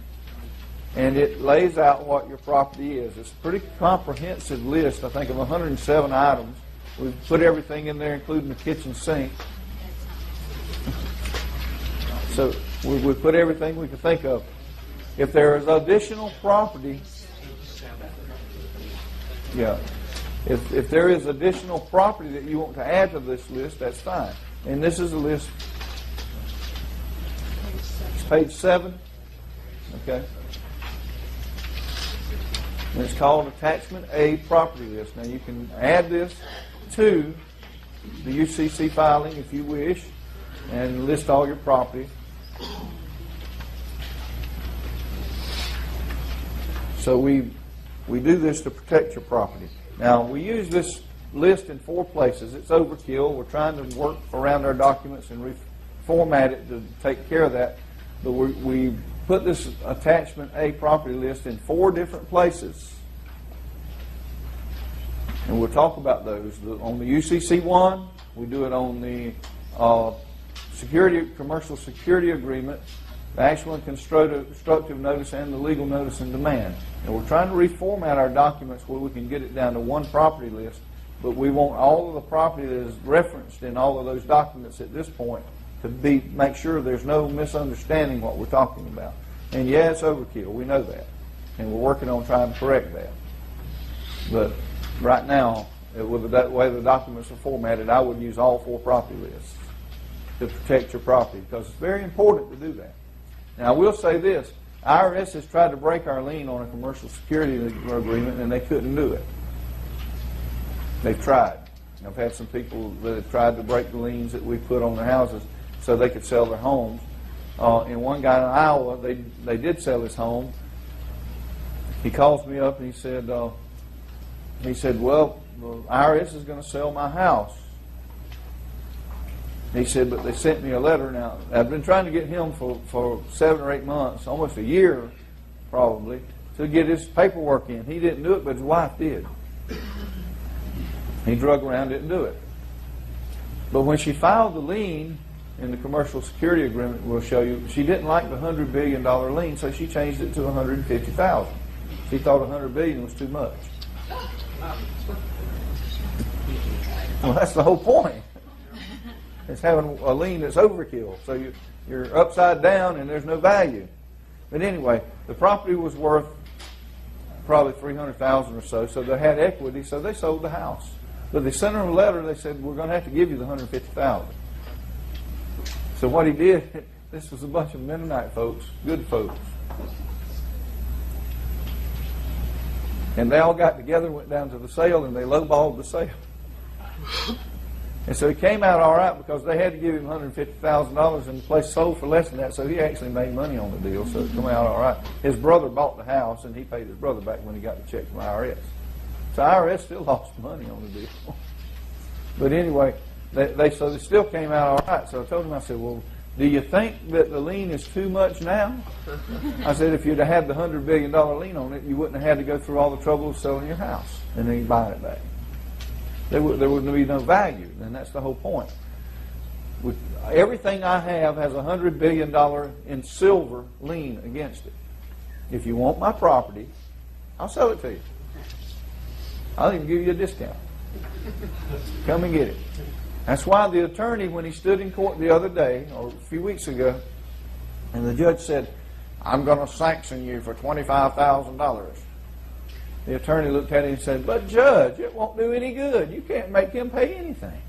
and it lays out what your property is. It's a pretty comprehensive list, I think, of 107 items. We've put everything in there, including the kitchen sink. So we put everything we can think of. If there is additional property, yeah, if there is additional property that you want to add to this list, that's fine. And this is a list. It's page 7. Okay. And it's called Attachment A Property List. Now you can add this to the UCC filing if you wish and list all your property. So we do this to protect your property. Now, we use this list in 4 places. It's overkill. We're trying to work around our documents and reformat it to take care of that. But we put this Attachment A property list in 4 different places. And we'll talk about those. On the UCC one, we do it on the commercial security agreement, the actual and constructive notice, and the legal notice and demand. And we're trying to reformat our documents where we can get it down to one property list, but we want all of the property that is referenced in all of those documents at this point to make sure there's no misunderstanding what we're talking about. And yeah, it's overkill. We know that. And we're working on trying to correct that. But right now, with the way the documents are formatted, I would use all 4 property lists to protect your property because it's very important to do that. Now, I will say this. IRS has tried to break our lien on a commercial security agreement, and they couldn't do it. They've tried. I've had some people that have tried to break the liens that we put on their houses so they could sell their homes. And one guy in Iowa, they did sell his home. He calls me up and he said, well, the IRS is going to sell my house. He said, but they sent me a letter. Now, I've been trying to get him for 7 or 8 months, almost a year probably, to get his paperwork in. He didn't do it, but his wife did. He drug around, didn't do it. But when she filed the lien in the commercial security agreement, we'll show you, she didn't like the $100 billion lien, so she changed it to $150,000. She thought $100 billion was too much. Well, that's the whole point. It's having a lien that's overkill. So you're upside down and there's no value. But anyway, the property was worth probably $300,000 or so. So they had equity, so they sold the house. But they sent her a letter. They said, we're going to have to give you the $150,000. So what he did, this was a bunch of Mennonite folks, good folks. And they all got together, went down to the sale, and they lowballed the sale. And so he came out all right because they had to give him $150,000 and the place sold for less than that, so he actually made money on the deal, so it came out all right. His brother bought the house and he paid his brother back when he got the check from IRS. So IRS still lost money on the deal. But anyway, they still came out all right. So I told him, I said, well, do you think that the lien is too much now? I said, if you'd have had the $100 billion lien on it, you wouldn't have had to go through all the trouble of selling your house and then buying it back. There wouldn't be no value, and that's the whole point. Everything I have has $100 billion in silver lien against it. If you want my property, I'll sell it to you. I'll even give you a discount. Come and get it. That's why the attorney, when he stood in court the other day, or a few weeks ago, and the judge said, I'm going to sanction you for $25,000. The attorney looked at him and said, but Judge, it won't do any good. You can't make him pay anything.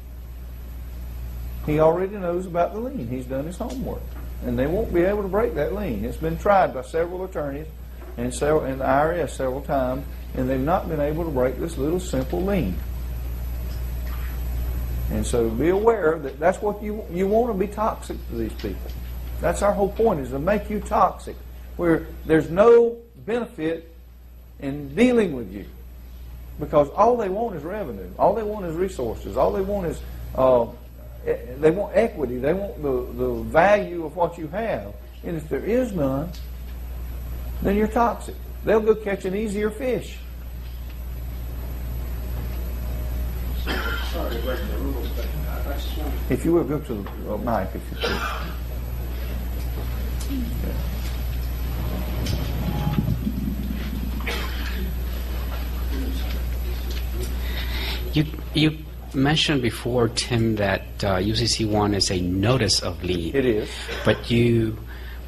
He already knows about the lien. He's done his homework. And they won't be able to break that lien. It's been tried by several attorneys and the IRS several times, and they've not been able to break this little simple lien. And so be aware that that's what you want to be toxic to these people. That's our whole point, is to make you toxic, where there's no benefit in dealing with you. Because all they want is revenue. All they want is resources. All they want is they want equity. They want the value of what you have. And if there is none, then you're toxic. They'll go catch an easier fish. Sorry to break the rules, but I just want If you will go to the mic, if you could. You mentioned before, Tim, that UCC1 is a notice of lien. It is. But you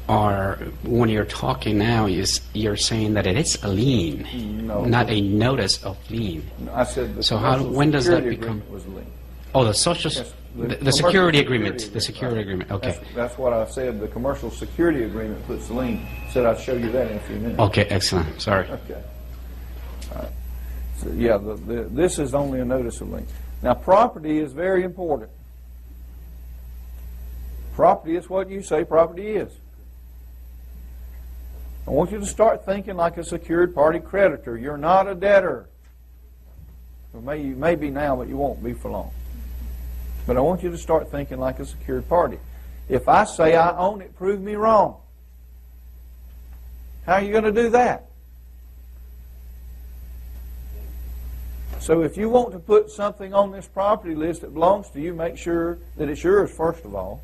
are, when you're talking now, you're saying that it is a lien, No. not a notice of lien. I said the So commercial when does that security become- agreement was linked. Oh, the social, Yes, the security commercial agreement, the security agreement. Okay, That's what I said. The commercial security agreement puts the lien. Said I'd show you that in a few minutes. okay, excellent. Sorry. Okay. All right. So, yeah, this is only a notice of lien. Now, property is very important. Property is what you say property is. I want you to start thinking like a secured party creditor. You're not a debtor. Well, you may be now, but you won't be for long. But I want you to start thinking like a secured party. If I say I own it, prove me wrong. How are you going to do that? So if you want to put something on this property list that belongs to you, make sure that it's yours first of all.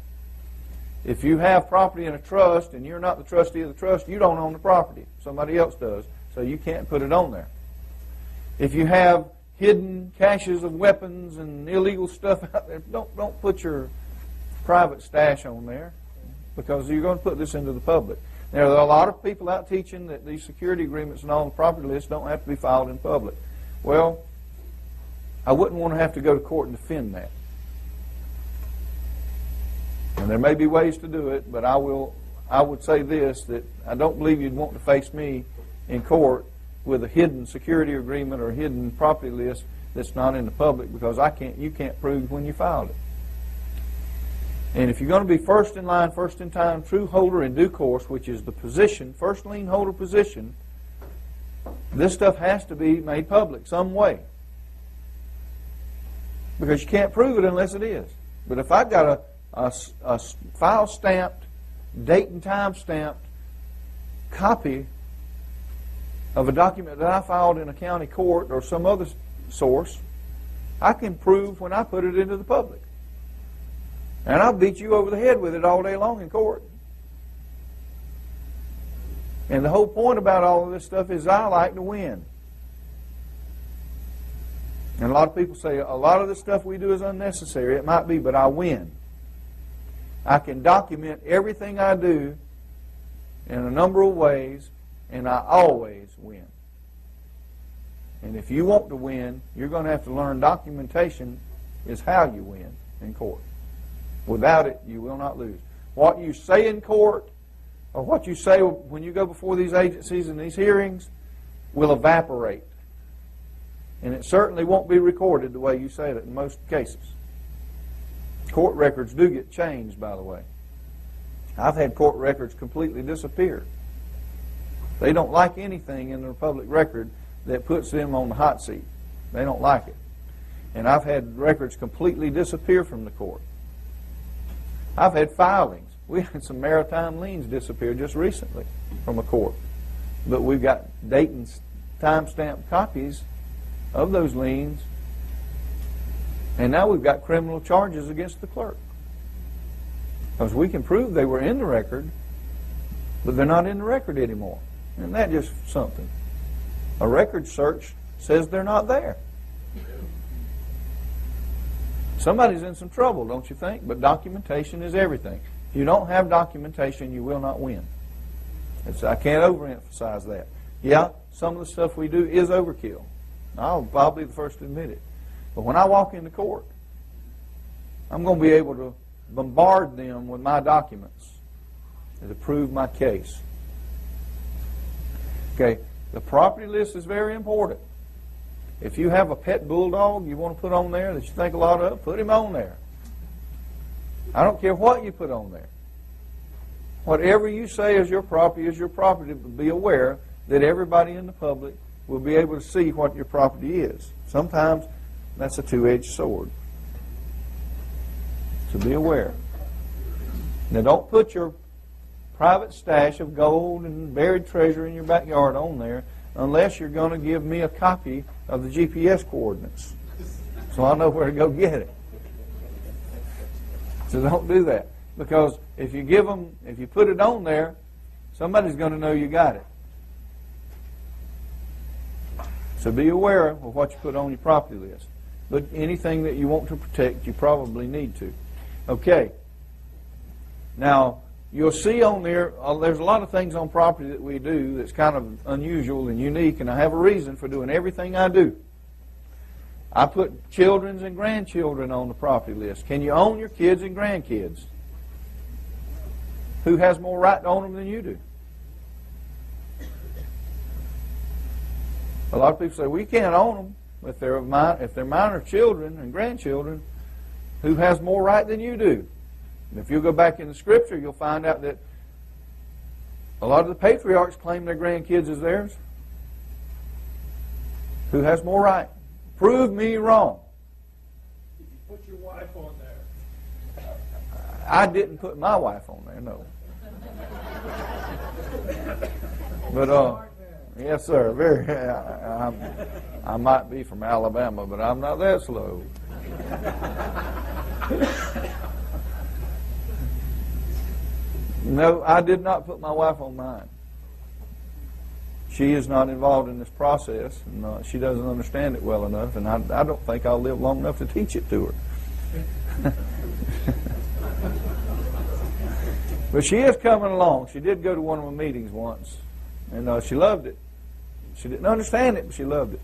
If you have property in a trust and you're not the trustee of the trust, you don't own the property. Somebody else does, so you can't put it on there. If you have hidden caches of weapons and illegal stuff out there, don't put your private stash on there, because you're going to put this into the public. Now, there are a lot of people out teaching that these security agreements and all the property lists don't have to be filed in public. Well, I wouldn't want to have to go to court and defend that. And there may be ways to do it, but I would say this, that I don't believe you'd want to face me in court with a hidden security agreement or a hidden property list that's not in the public, because you can't prove when you filed it. And if you're going to be first in line, first in time, true holder in due course, which is the position, first lien holder position, this stuff has to be made public some way. Because you can't prove it unless it is. But if I've got a file stamped, date and time stamped copy of a document that I filed in a county court or some other source, I can prove when I put it into the public. And I'll beat you over the head with it all day long in court. And the whole point about all of this stuff is I like to win. And a lot of people say, a lot of the stuff we do is unnecessary. It might be, but I win. I can document everything I do in a number of ways, and I always win. And if you want to win, you're going to have to learn documentation is how you win in court. Without it, you will not lose. What you say in court, or what you say when you go before these agencies and these hearings, will evaporate. And it certainly won't be recorded the way you say it in most cases. Court records do get changed, by the way. I've had court records completely disappear. They don't like anything in their public record that puts them on the hot seat. They don't like it. And I've had records completely disappear from the court. I've had filings. We had some maritime liens disappear just recently from a court. But we've got date and time-stamped copies of those liens. And now we've got criminal charges against the clerk. Because we can prove they were in the record, but they're not in the record anymore. Isn't that just something? A record search says they're not there. Somebody's in some trouble, don't you think? But documentation is everything. If you don't have documentation, you will not win. I can't overemphasize that. Yeah, some of the stuff we do is overkill. I'll be the first to admit it. But when I walk into court, I'm going to be able to bombard them with my documents to prove my case. Okay, the property list is very important. If you have a pet bulldog you want to put on there that you think a lot of, put him on there. I don't care what you put on there. Whatever you say is your property, but be aware that everybody in the public we'll be able to see what your property is. Sometimes that's a two-edged sword. So be aware. Now don't put your private stash of gold and buried treasure in your backyard on there unless you're going to give me a copy of the GPS coordinates so I know where to go get it. So don't do that. Because if you put it on there, somebody's going to know you got it. So be aware of what you put on your property list. But anything that you want to protect, you probably need to. Okay. Now, you'll see on there, there's a lot of things on property that we do that's kind of unusual and unique, and I have a reason for doing everything I do. I put children's and grandchildren on the property list. Can you own your kids and grandkids? Who has more right to own them than you do? A lot of people say, we can't own them. If they're minor children and grandchildren, who has more right than you do? And if you go back in the Scripture, you'll find out that a lot of the patriarchs claim their grandkids as theirs. Who has more right? Prove me wrong. If you put your wife on there. I didn't put my wife on there, no. But, yes, sir. Very. I might be from Alabama, but I'm not that slow. No, I did not put my wife on mine. She is not involved in this process, and she doesn't understand it well enough, and I don't think I'll live long enough to teach it to her. But she is coming along. She did go to one of my meetings once, and she loved it. She didn't understand it, but she loved it.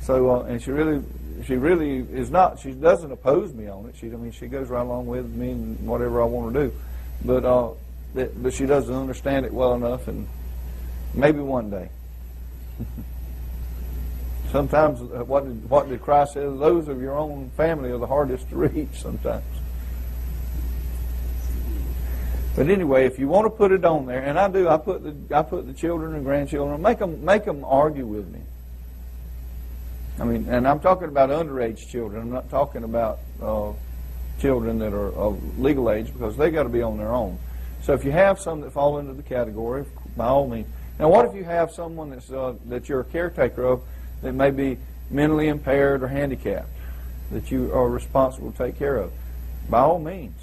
So, and she really is not. She doesn't oppose me on it. She goes right along with me and whatever I want to do. But she doesn't understand it well enough, and maybe one day. Sometimes, what did Christ say? Those of your own family are the hardest to reach sometimes. But anyway, if you want to put it on there, and I do, I put the children and grandchildren, make them argue with me. I mean, and I'm talking about underage children. I'm not talking about children that are of legal age, because they got to be on their own. So if you have some that fall into the category, by all means. Now, what if you have someone that you're a caretaker of that may be mentally impaired or handicapped that you are responsible to take care of? By all means.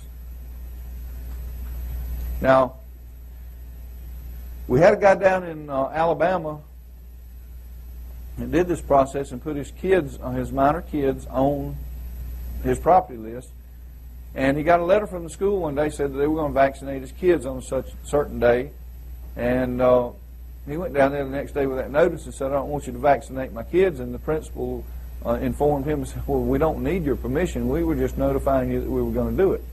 Now, we had a guy down in Alabama that did this process and put his kids, his minor kids, on his property list. And he got a letter from the school one day, said that they were going to vaccinate his kids on such a certain day. And he went down there the next day with that notice and said, I don't want you to vaccinate my kids. And the principal informed him and said, well, we don't need your permission. We were just notifying you that we were going to do it.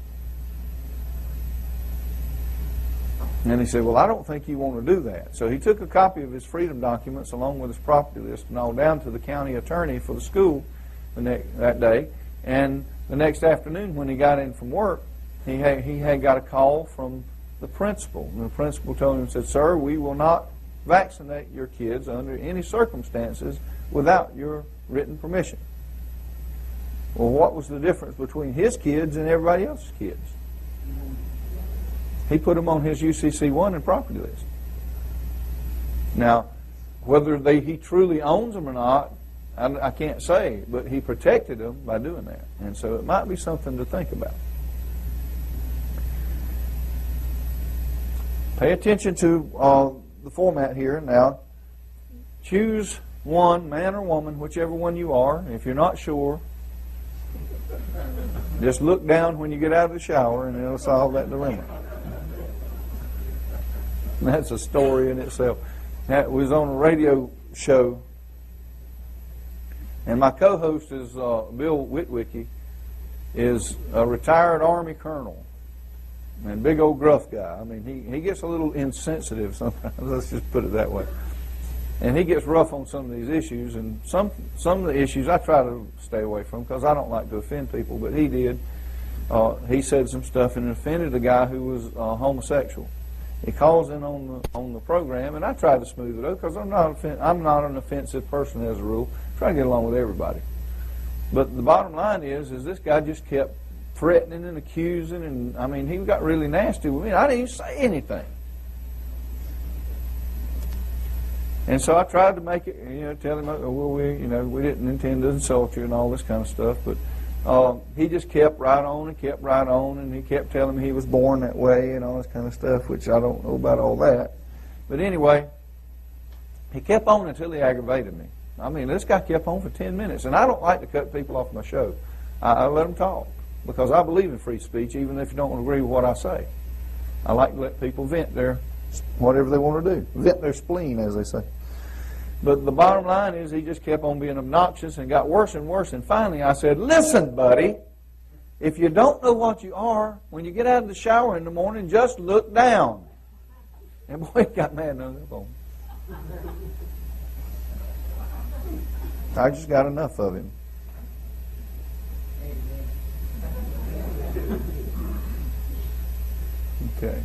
And he said, well, I don't think you want to do that. So he took a copy of his freedom documents along with his property list and all down to the county attorney for the school that day. And the next afternoon when he got in from work, he had got a call from the principal. And the principal told him, said, sir, we will not vaccinate your kids under any circumstances without your written permission. Well, what was the difference between his kids and everybody else's kids? He put them on his UCC1 and property list. Now, whether he truly owns them or not, I can't say, but he protected them by doing that. And so it might be something to think about. Pay attention to the format here. Now, choose one, man or woman, whichever one you are. If you're not sure, just look down when you get out of the shower and it'll solve that dilemma. That's a story in itself. That was on a radio show, and my co-host is Bill Witwicky, is a retired Army colonel, and big old gruff guy. I mean, he gets a little insensitive sometimes. Let's just put it that way. And he gets rough on some of these issues, and some of the issues I try to stay away from because I don't like to offend people, but he did. He said some stuff and offended a guy who was homosexual. He calls in on the program, and I try to smooth it up because I'm not an offensive person as a rule. I try to get along with everybody. But the bottom line is this guy just kept threatening and accusing, and I mean, he got really nasty with me. I didn't even say anything. And so I tried to make it, tell him, well, we didn't intend to insult you and all this kind of stuff. But he just kept right on and kept right on, and he kept telling me he was born that way and all this kind of stuff, which I don't know about all that. But anyway, he kept on until he aggravated me. I mean, this guy kept on for 10 minutes, and I don't like to cut people off my show. I let them talk because I believe in free speech, even if you don't agree with what I say. I like to let people vent their whatever they want to do, vent their spleen, as they say. But the bottom line is he just kept on being obnoxious and got worse and worse. And finally I said, listen, buddy, if you don't know what you are, when you get out of the shower in the morning, just look down. And boy, he got mad and hung up on me. I just got enough of him. Okay.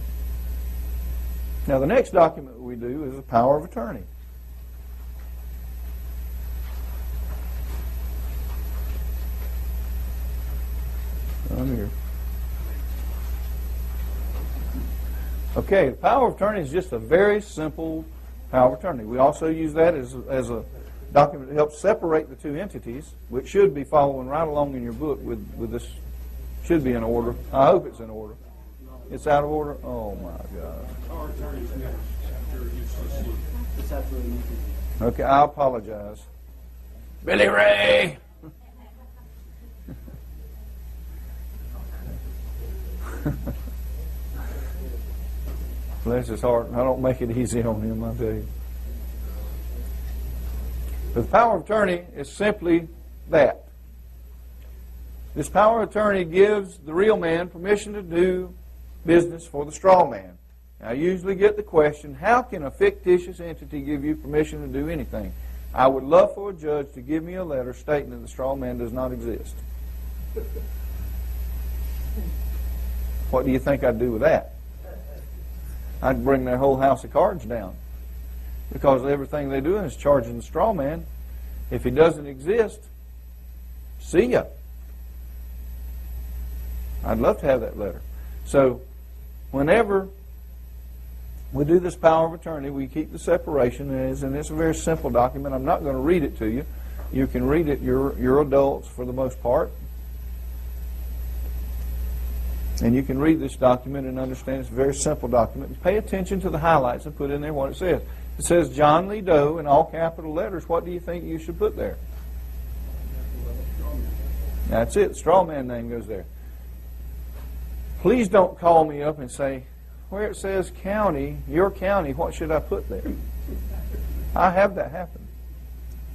Now the next document we do is a power of attorney. I'm here. Okay, the power of attorney is just a very simple power of attorney. We also use that as a document that helps separate the two entities, which should be following right along in your book with this. Should be in order. I hope it's in order. It's out of order? Oh, my God. Okay, I apologize. Billy Ray! Bless his heart. I don't make it easy on him, I tell you. The power of attorney is simply that. This power of attorney gives the real man permission to do business for the straw man. Now, I usually get the question, how can a fictitious entity give you permission to do anything? I would love for a judge to give me a letter stating that the straw man does not exist. What do you think I'd do with that? I'd bring their whole house of cards down. Because everything they're doing is charging the straw man. If he doesn't exist, see ya. I'd love to have that letter. So, whenever we do this power of attorney, we keep the separation, and it's a very simple document. I'm not going to read it to you. You can read it. You're adults for the most part. And you can read this document and understand it's a very simple document. Pay attention to the highlights and put in there what it says. It says John Lee Doe in all capital letters. What do you think you should put there? That's it. The straw man name goes there. Please don't call me up and say, where it says county, your county, what should I put there? I have that happen.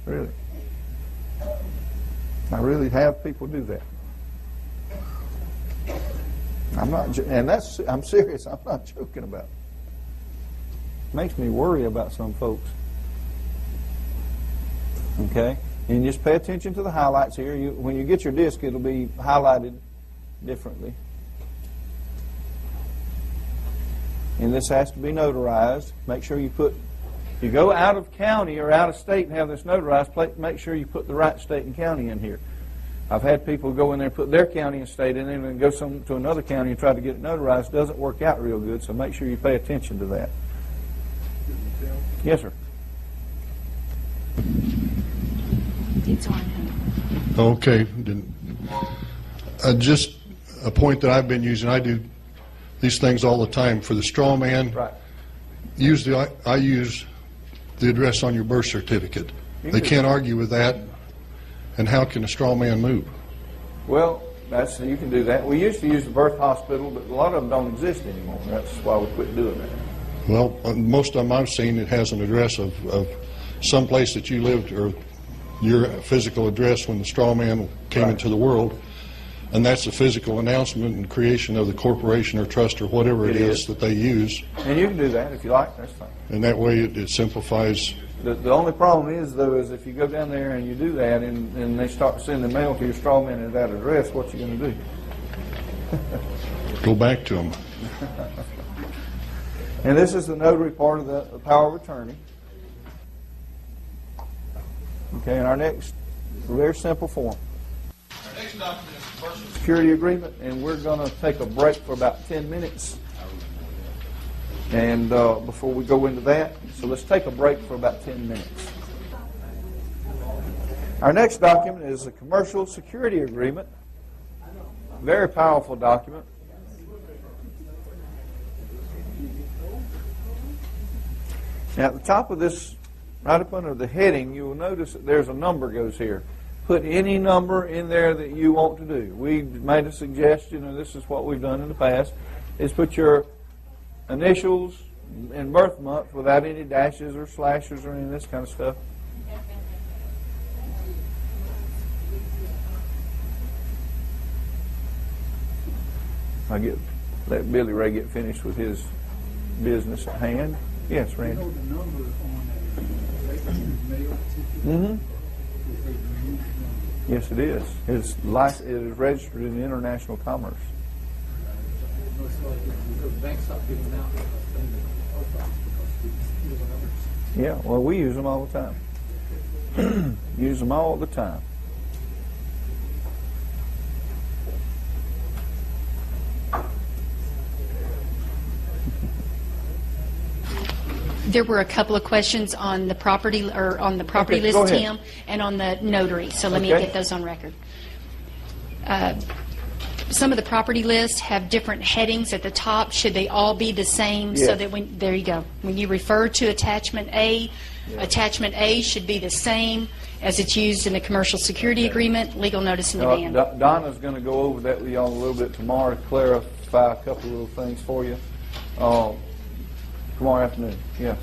Really. I really have people do that. I'm serious. I'm not joking about it. Makes me worry about some folks. Okay? And just pay attention to the highlights here. When you get your disc, it'll be highlighted differently. And this has to be notarized. Make sure you put, if you go out of county or out of state and have this notarized, make sure you put the right state and county in here. I've had people go in there and put their county and state in there and then go to another county and try to get it notarized. It doesn't work out real good, so make sure you pay attention to that. Yes, sir. It's on him. Okay. Just a point that I've been using. I do these things all the time for the straw man. Right. I use the address on your birth certificate. They can't argue with that. And how can a straw man move? Well, you can do that. We used to use the birth hospital, but a lot of them don't exist anymore. That's why we quit doing that. Well, most of them I've seen, it has an address of some place that you lived, or your physical address when the straw man came into the world. And that's the physical announcement and creation of the corporation or trust or whatever it is that they use. And you can do that if you like. That's fine. And that way it simplifies. The only problem is, though, is if you go down there and you do that and they start sending mail to your straw man at that address, what you going to do? Go back to them. And this is the notary part of the power of attorney. Okay, and our next, very simple form. Our next document is the commercial security agreement, and we're going to take a break for about 10 minutes. And before we go into that, so let's take a break for about 10 minutes. Our next document is the commercial security agreement. Very powerful document. Now at the top of this, right up under the heading, you will notice that there's a number goes here. Put any number in there that you want to do. We made a suggestion, and this is what we've done in the past, is put your initials and birth month without any dashes or slashes or any of this kind of stuff. Let Billy Ray get finished with his business at hand. Yes, Randy. You know the number on that mail ticket? Mm-hmm. Is a unique number. Yes, it is. It is registered in international commerce. You know, so the bank stopped giving out things in the post office because we use numbers. Yeah, well, we use them all the time. Use them all the time. There were a couple of questions on the property Okay, go list, ahead. Tim, and on the notary. So let me Okay. get those on record. Some of the property lists have different headings at the top. Should they all be the same? So Yes. that there you go. When you refer to attachment A, attachment A should be the same as it's used in the commercial security agreement, legal notice and demand. Donna's going to go over that with y'all a little bit tomorrow to clarify a couple of little things for you. Tomorrow afternoon. Yeah.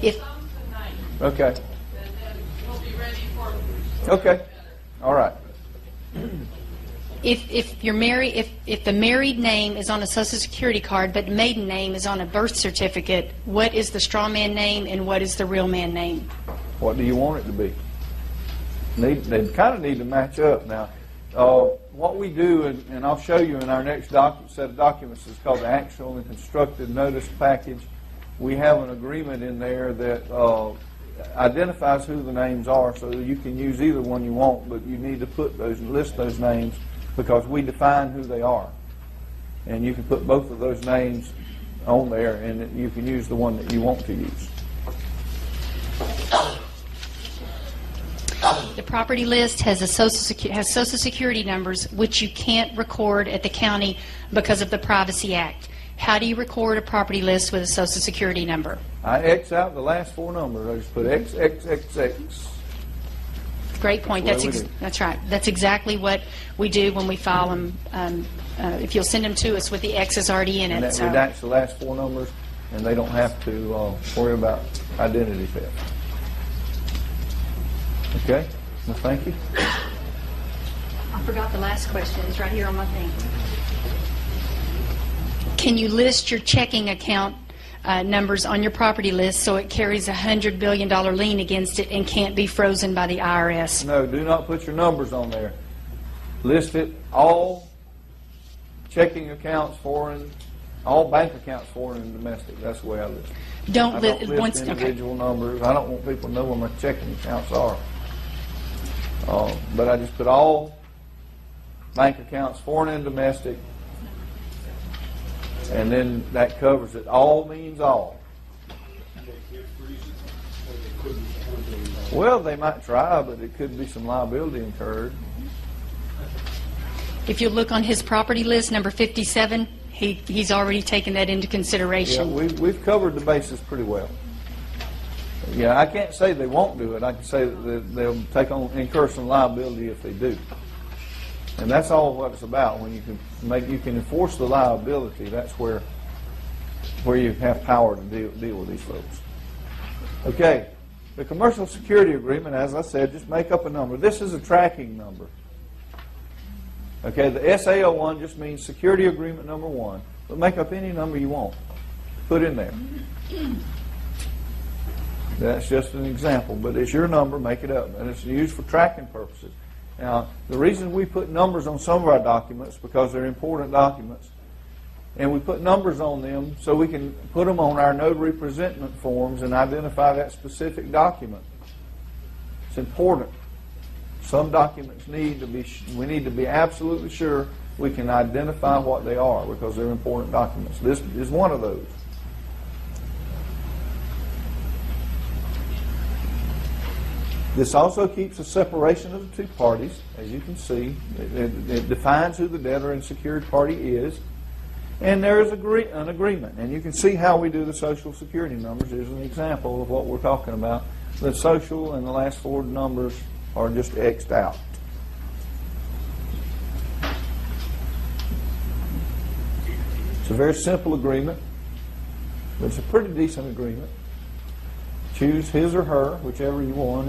If Okay. Okay. All right. If you're married, if the married name is on a Social Security card, but the maiden name is on a birth certificate, what is the straw man name and what is the real man name? What do you want it to be? They kind of need to match up. Now, what we do, and I'll show you in our next set of documents, is called the Actual and Constructed Notice Package. We have an agreement in there that identifies who the names are, so that you can use either one you want, but you need to list those names because we define who they are. And you can put both of those names on there, and you can use the one that you want to use. The property list has Social Security numbers, which you can't record at the county because of the Privacy Act. How do you record a property list with a Social Security number? I X out the last four numbers. I just put XXXX. Great point. That's the way we do. That's right. That's exactly what we do when we file them. If you'll send them to us with the X's already in And it. that So. redacts the last four numbers, and they don't have to worry about identity theft. Okay? Well, thank you. I forgot the last question. It's right here on my thing. Can you list your checking account numbers on your property list so it carries a $100 billion lien against it and can't be frozen by the IRS? No, do not put your numbers on there. List it all checking accounts, foreign, all bank accounts, foreign and domestic. That's the way I list. I don't list individual numbers. I don't want people to know where my checking accounts are. But I just put all bank accounts, foreign and domestic, and then that covers it. All means all. Well, they might try, but it could be some liability incurred. If you look on his property list, number 57, he's already taken that into Yeah, consideration. we've covered the bases pretty well. Yeah, I can't say they won't do it. I can say that they'll incur some liability if they do. And that's all what it's about. When you can enforce the liability, that's where you have power to deal with these folks. Okay, the commercial security agreement, as I said, just make up a number. This is a tracking number. Okay, the SA01 just means security agreement number 1, but make up any number you want. Put in there. That's just an example, but it's your number, make it up. And it's used for tracking purposes. Now, the reason we put numbers on some of our documents, because they're important documents, and we put numbers on them so we can put them on our notary presentment forms and identify that specific document. It's important. Some documents we need to be absolutely sure we can identify what they are because they're important documents. This is one of those. This also keeps a separation of the two parties, as you can see. It defines who the debtor and secured party is. And there is an agreement. And you can see how we do the Social Security numbers. Here's an example of what we're talking about. The social and the last four numbers are just X'd out. It's a very simple agreement, but it's a pretty decent agreement. Choose his or her, whichever you want,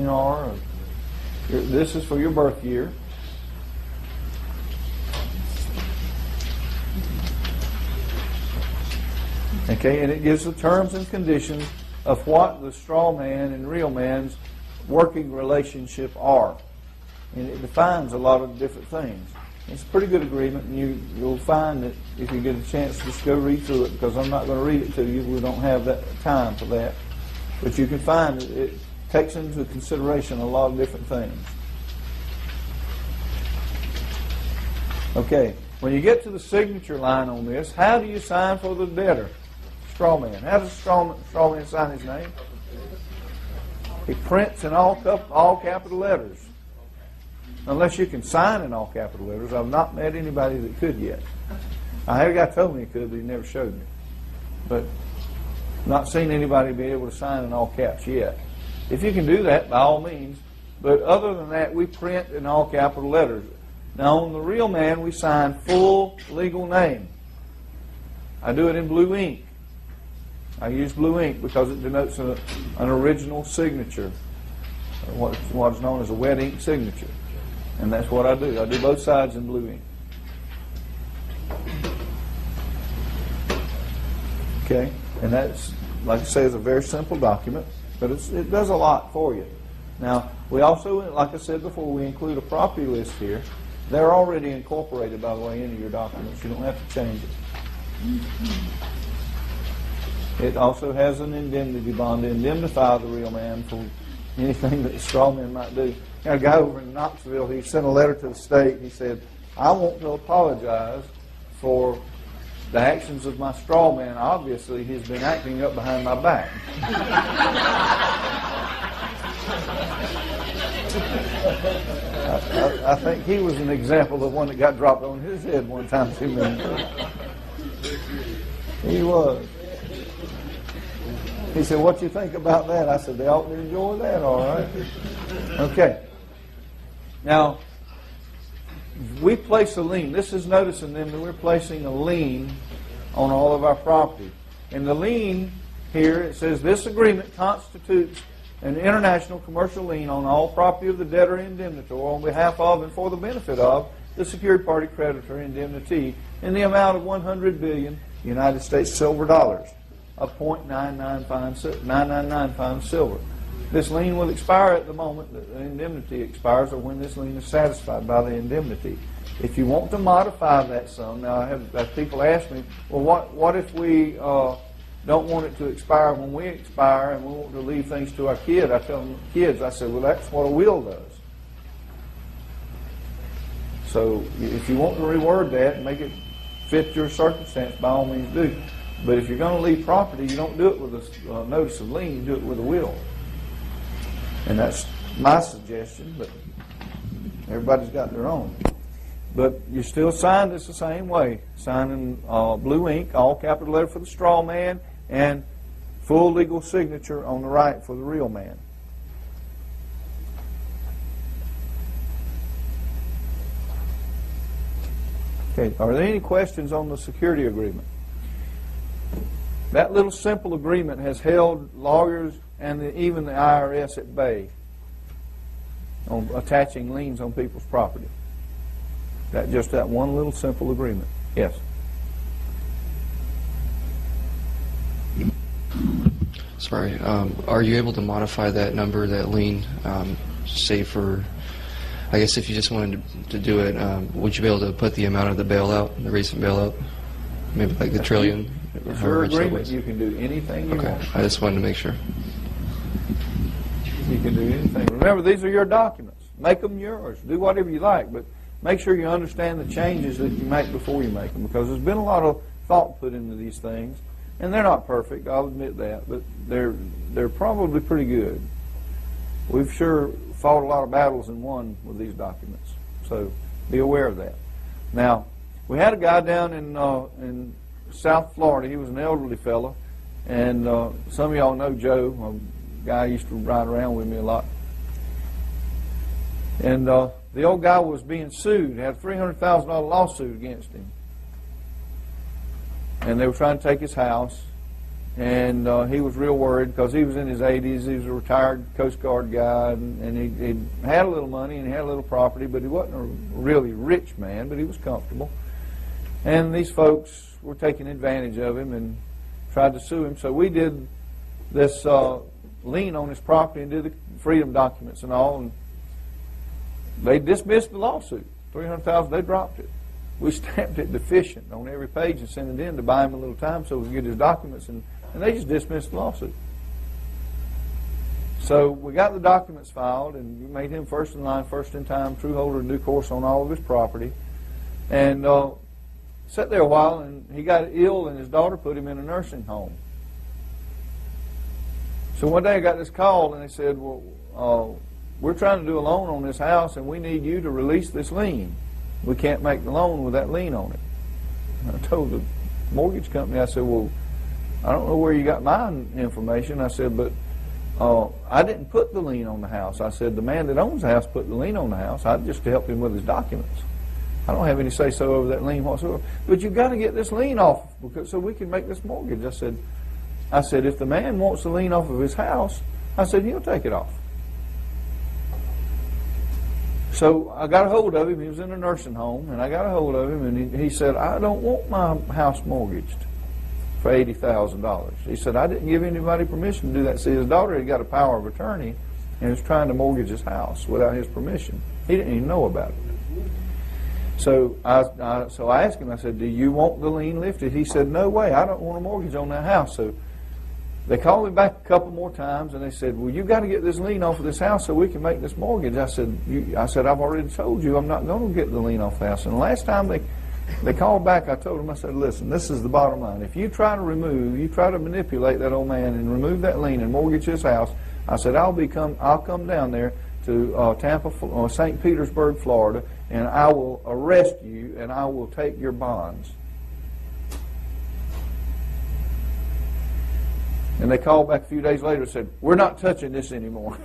this is for your birth year. Okay, and it gives the terms and conditions of what the straw man and real man's working relationship are. And it defines a lot of different things. It's a pretty good agreement, and you'll find that if you get a chance, just go read through it, because I'm not going to read it to you. We don't have that time for that. But you can find that it takes into consideration a lot of different things. Okay, when you get to the signature line on this, how do you sign for the debtor? Straw man. How does straw man sign his name? He prints in all capital letters. Unless you can sign in all capital letters. I've not met anybody that could yet. I had a guy told me he could, but he never showed me. But not seen anybody be able to sign in all caps yet. If you can do that, by all means. But other than that, we print in all capital letters. Now, on the real man, we sign full legal name. I do it in blue ink. I use blue ink because it denotes an original signature, what is known as a wet ink signature. And that's what I do. I do both sides in blue ink. Okay? And that's, like I say, is a very simple document, but it does a lot for you. Now, we also, like I said before, we include a property list here. They're already incorporated, by the way, into your documents. You don't have to change it. It also has an indemnity bond to indemnify the real man for anything that the straw man might do. A guy over in Knoxville, he sent a letter to the state. He said, I want to apologize for the actions of my straw man. Obviously, he's been acting up behind my back. I think he was an example of one that got dropped on his head one time too many times. He was. He said, what you think about that? I said, they ought to enjoy that, all right. Okay. Now, we place a lien. This is noticing them that we're placing a lien on all of our property. And the lien here, it says, this agreement constitutes an international commercial lien on all property of the debtor indemnitor on behalf of and for the benefit of the secured party creditor indemnity in the amount of 100 billion United States silver dollars of 0.9995 silver. This lien will expire at the moment that the indemnity expires or when this lien is satisfied by the indemnity. If you want to modify that sum, now I have people ask me, well, what if we don't want it to expire when we expire and we want to leave things to our kid? I tell them, kids, I say, well, that's what a will does. So if you want to reword that and make it fit your circumstance, by all means do. But if you're going to leave property, you don't do it with a notice of lien, you do it with a will. And that's my suggestion, but everybody's got their own. But you still sign this the same way. Sign in blue ink, all capital letter for the straw man, and full legal signature on the right for the real man. Okay, are there any questions on the security agreement? That little simple agreement has held lawyers and even the IRS at bay on attaching liens on people's property. Just that one little simple agreement. Yes? Sorry, are you able to modify that number, that lien, say for, I guess if you just wanted to do it, would you be able to put the amount of the bailout, the recent bailout? maybe like the trillion. It's your however much that agreement. was. You can do anything you Okay, want. I just wanted to make sure. You can do anything. Remember, these are your documents. Make them yours. Do whatever you like, but make sure you understand the changes that you make before you make them, because there's been a lot of thought put into these things, and they're not perfect. I'll admit that, but they're probably pretty good. We've sure fought a lot of battles and won with these documents, so be aware of that. Now, we had a guy down in South Florida. He was an elderly fellow, and some of y'all know Joe, a guy who used to ride around with me a lot. And the old guy was being sued. He had a $300,000 lawsuit against him. And they were trying to take his house. And he was real worried because he was in his 80s. He was a retired Coast Guard guy. And he had a little money and he had a little property, but he wasn't a really rich man, but he was comfortable. And these folks were taking advantage of him and tried to sue him. So we did this lien on his property and did the freedom documents and all. And they dismissed the lawsuit. $300,000, they dropped it. We stamped it deficient on every page and sent it in to buy him a little time so we could get his documents, and they just dismissed the lawsuit. So we got the documents filed, and we made him first in line, first in time, true holder in due course on all of his property. And sat there a while, and he got ill, and his daughter put him in a nursing home. So one day I got this call, and they said, well, we're trying to do a loan on this house, and we need you to release this lien. We can't make the loan with that lien on it. And I told the mortgage company, I said, well, I don't know where you got my information. I said, but I didn't put the lien on the house. I said, the man that owns the house put the lien on the house. I just helped him with his documents. I don't have any say-so over that lien whatsoever. But you've got to get this lien off so we can make this mortgage. I said, if the man wants the lien off of his house, I said, he'll take it off. So I got a hold of him. He was in a nursing home, and I got a hold of him, and he said, I don't want my house mortgaged for $80,000. He said, I didn't give anybody permission to do that. See, his daughter had got a power of attorney and was trying to mortgage his house without his permission. He didn't even know about it. So I asked him, I said, do you want the lien lifted? He said, no way, I don't want a mortgage on that house. So they called me back a couple more times, and they said, well, you've got to get this lien off of this house so we can make this mortgage. I said, I've already told you I'm not going to get the lien off the house. And the last time they called back, I told them, I said, listen, this is the bottom line. If you try to manipulate that old man and remove that lien and mortgage his house, I said, I'll come down there to Tampa, St. Petersburg, Florida, and I will arrest you and I will take your bonds. And they called back a few days later and said, we're not touching this anymore.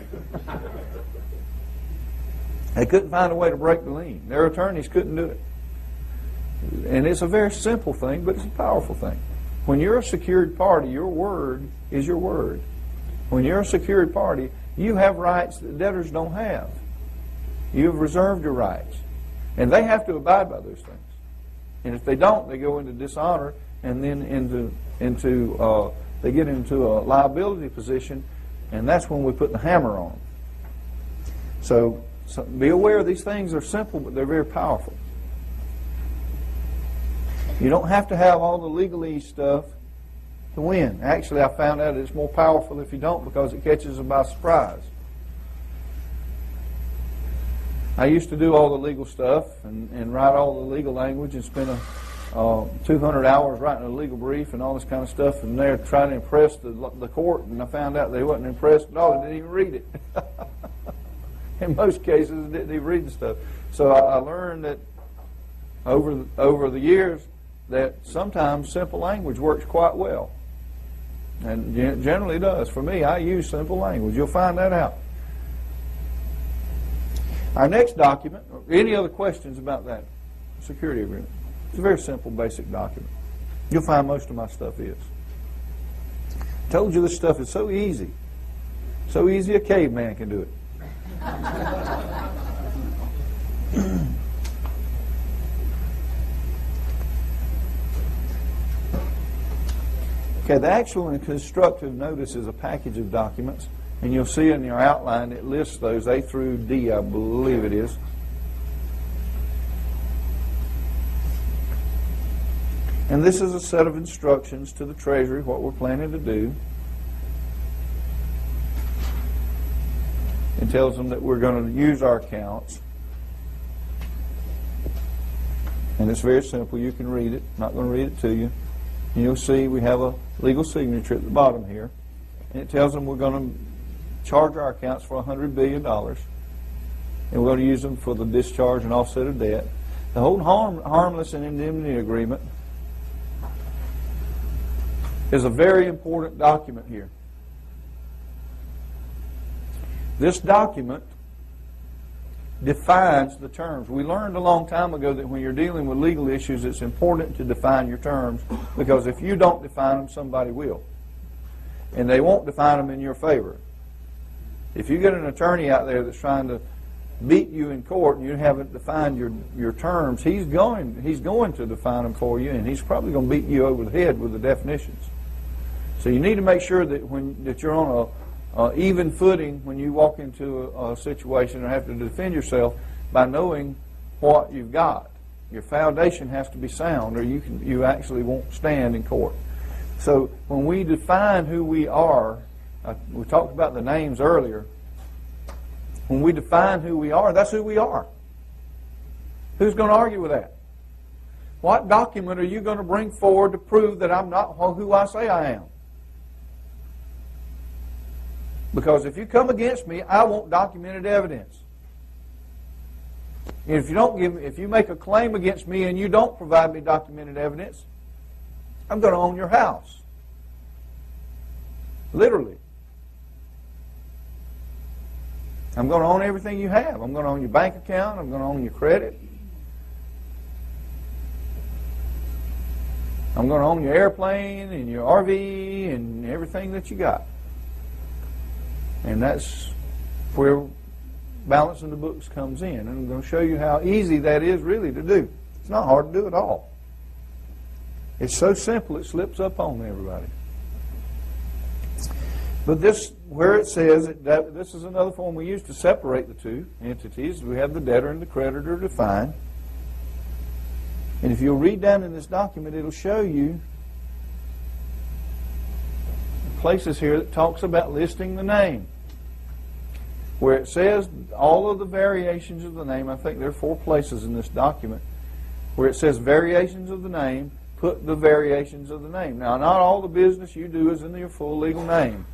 They couldn't find a way to break the lien. Their attorneys couldn't do it. And it's a very simple thing, but it's a powerful thing. When you're a secured party, your word is your word. When you're a secured party, you have rights that debtors don't have. You've reserved your rights. And they have to abide by those things. And if they don't, they go into dishonor and then they get into a liability position, and that's when we put the hammer on them. So be aware these things are simple, but they're very powerful. You don't have to have all the legalese stuff to win. Actually, I found out it's more powerful if you don't, because it catches them by surprise. I used to do all the legal stuff and write all the legal language and spend 200 hours writing a legal brief and all this kind of stuff, and they're trying to impress the court, and I found out they wasn't impressed at all. They didn't even read it. In most cases, they didn't even read the stuff. So I learned that over the years that sometimes simple language works quite well, and generally does. For me, I use simple language. You'll find that out. Our next document, any other questions about that security agreement? It's a very simple, basic document. You'll find most of my stuff is. I told you this stuff is so easy. So easy a caveman can do it. Okay, the actual and constructive notice is a package of documents, and you'll see in your outline it lists those A through D, I believe it is. And this is a set of instructions to the Treasury, what we're planning to do. It tells them that we're going to use our accounts. And it's very simple. You can read it. I'm not going to read it to you. And you'll see we have a legal signature at the bottom here. And it tells them we're going to charge our accounts for $100 billion. And we're going to use them for the discharge and offset of debt. The whole harmless and indemnity agreement is a very important document here. This document defines the terms. We learned a long time ago that when you're dealing with legal issues, it's important to define your terms, because if you don't define them, somebody will. And they won't define them in your favor. If you get an attorney out there that's trying to beat you in court and you haven't defined your terms, he's going to define them for you, and he's probably going to beat you over the head with the definitions. So you need to make sure that you're on a even footing when you walk into a situation or have to defend yourself by knowing what you've got. Your foundation has to be sound, or you actually won't stand in court. So when we define who we are, we talked about the names earlier. When we define who we are, that's who we are. Who's going to argue with that? What document are you going to bring forward to prove that I'm not who I say I am? Because if you come against me, I want documented evidence. And if you make a claim against me and you don't provide me documented evidence, I'm going to own your house. Literally. I'm going to own everything you have. I'm going to own your bank account. I'm going to own your credit. I'm going to own your airplane and your RV and everything that you got. And that's where balancing the books comes in. And I'm going to show you how easy that is really to do. It's not hard to do at all. It's so simple it slips up on everybody. But this, where it says that this is another form we use to separate the two entities. We have the debtor and the creditor defined. And if you'll read down in this document, it'll show you places here that talks about listing the name. Where it says all of the variations of the name, I think there are 4 places in this document, where it says variations of the name, put the variations of the name. Now, not all the business you do is in your full legal name.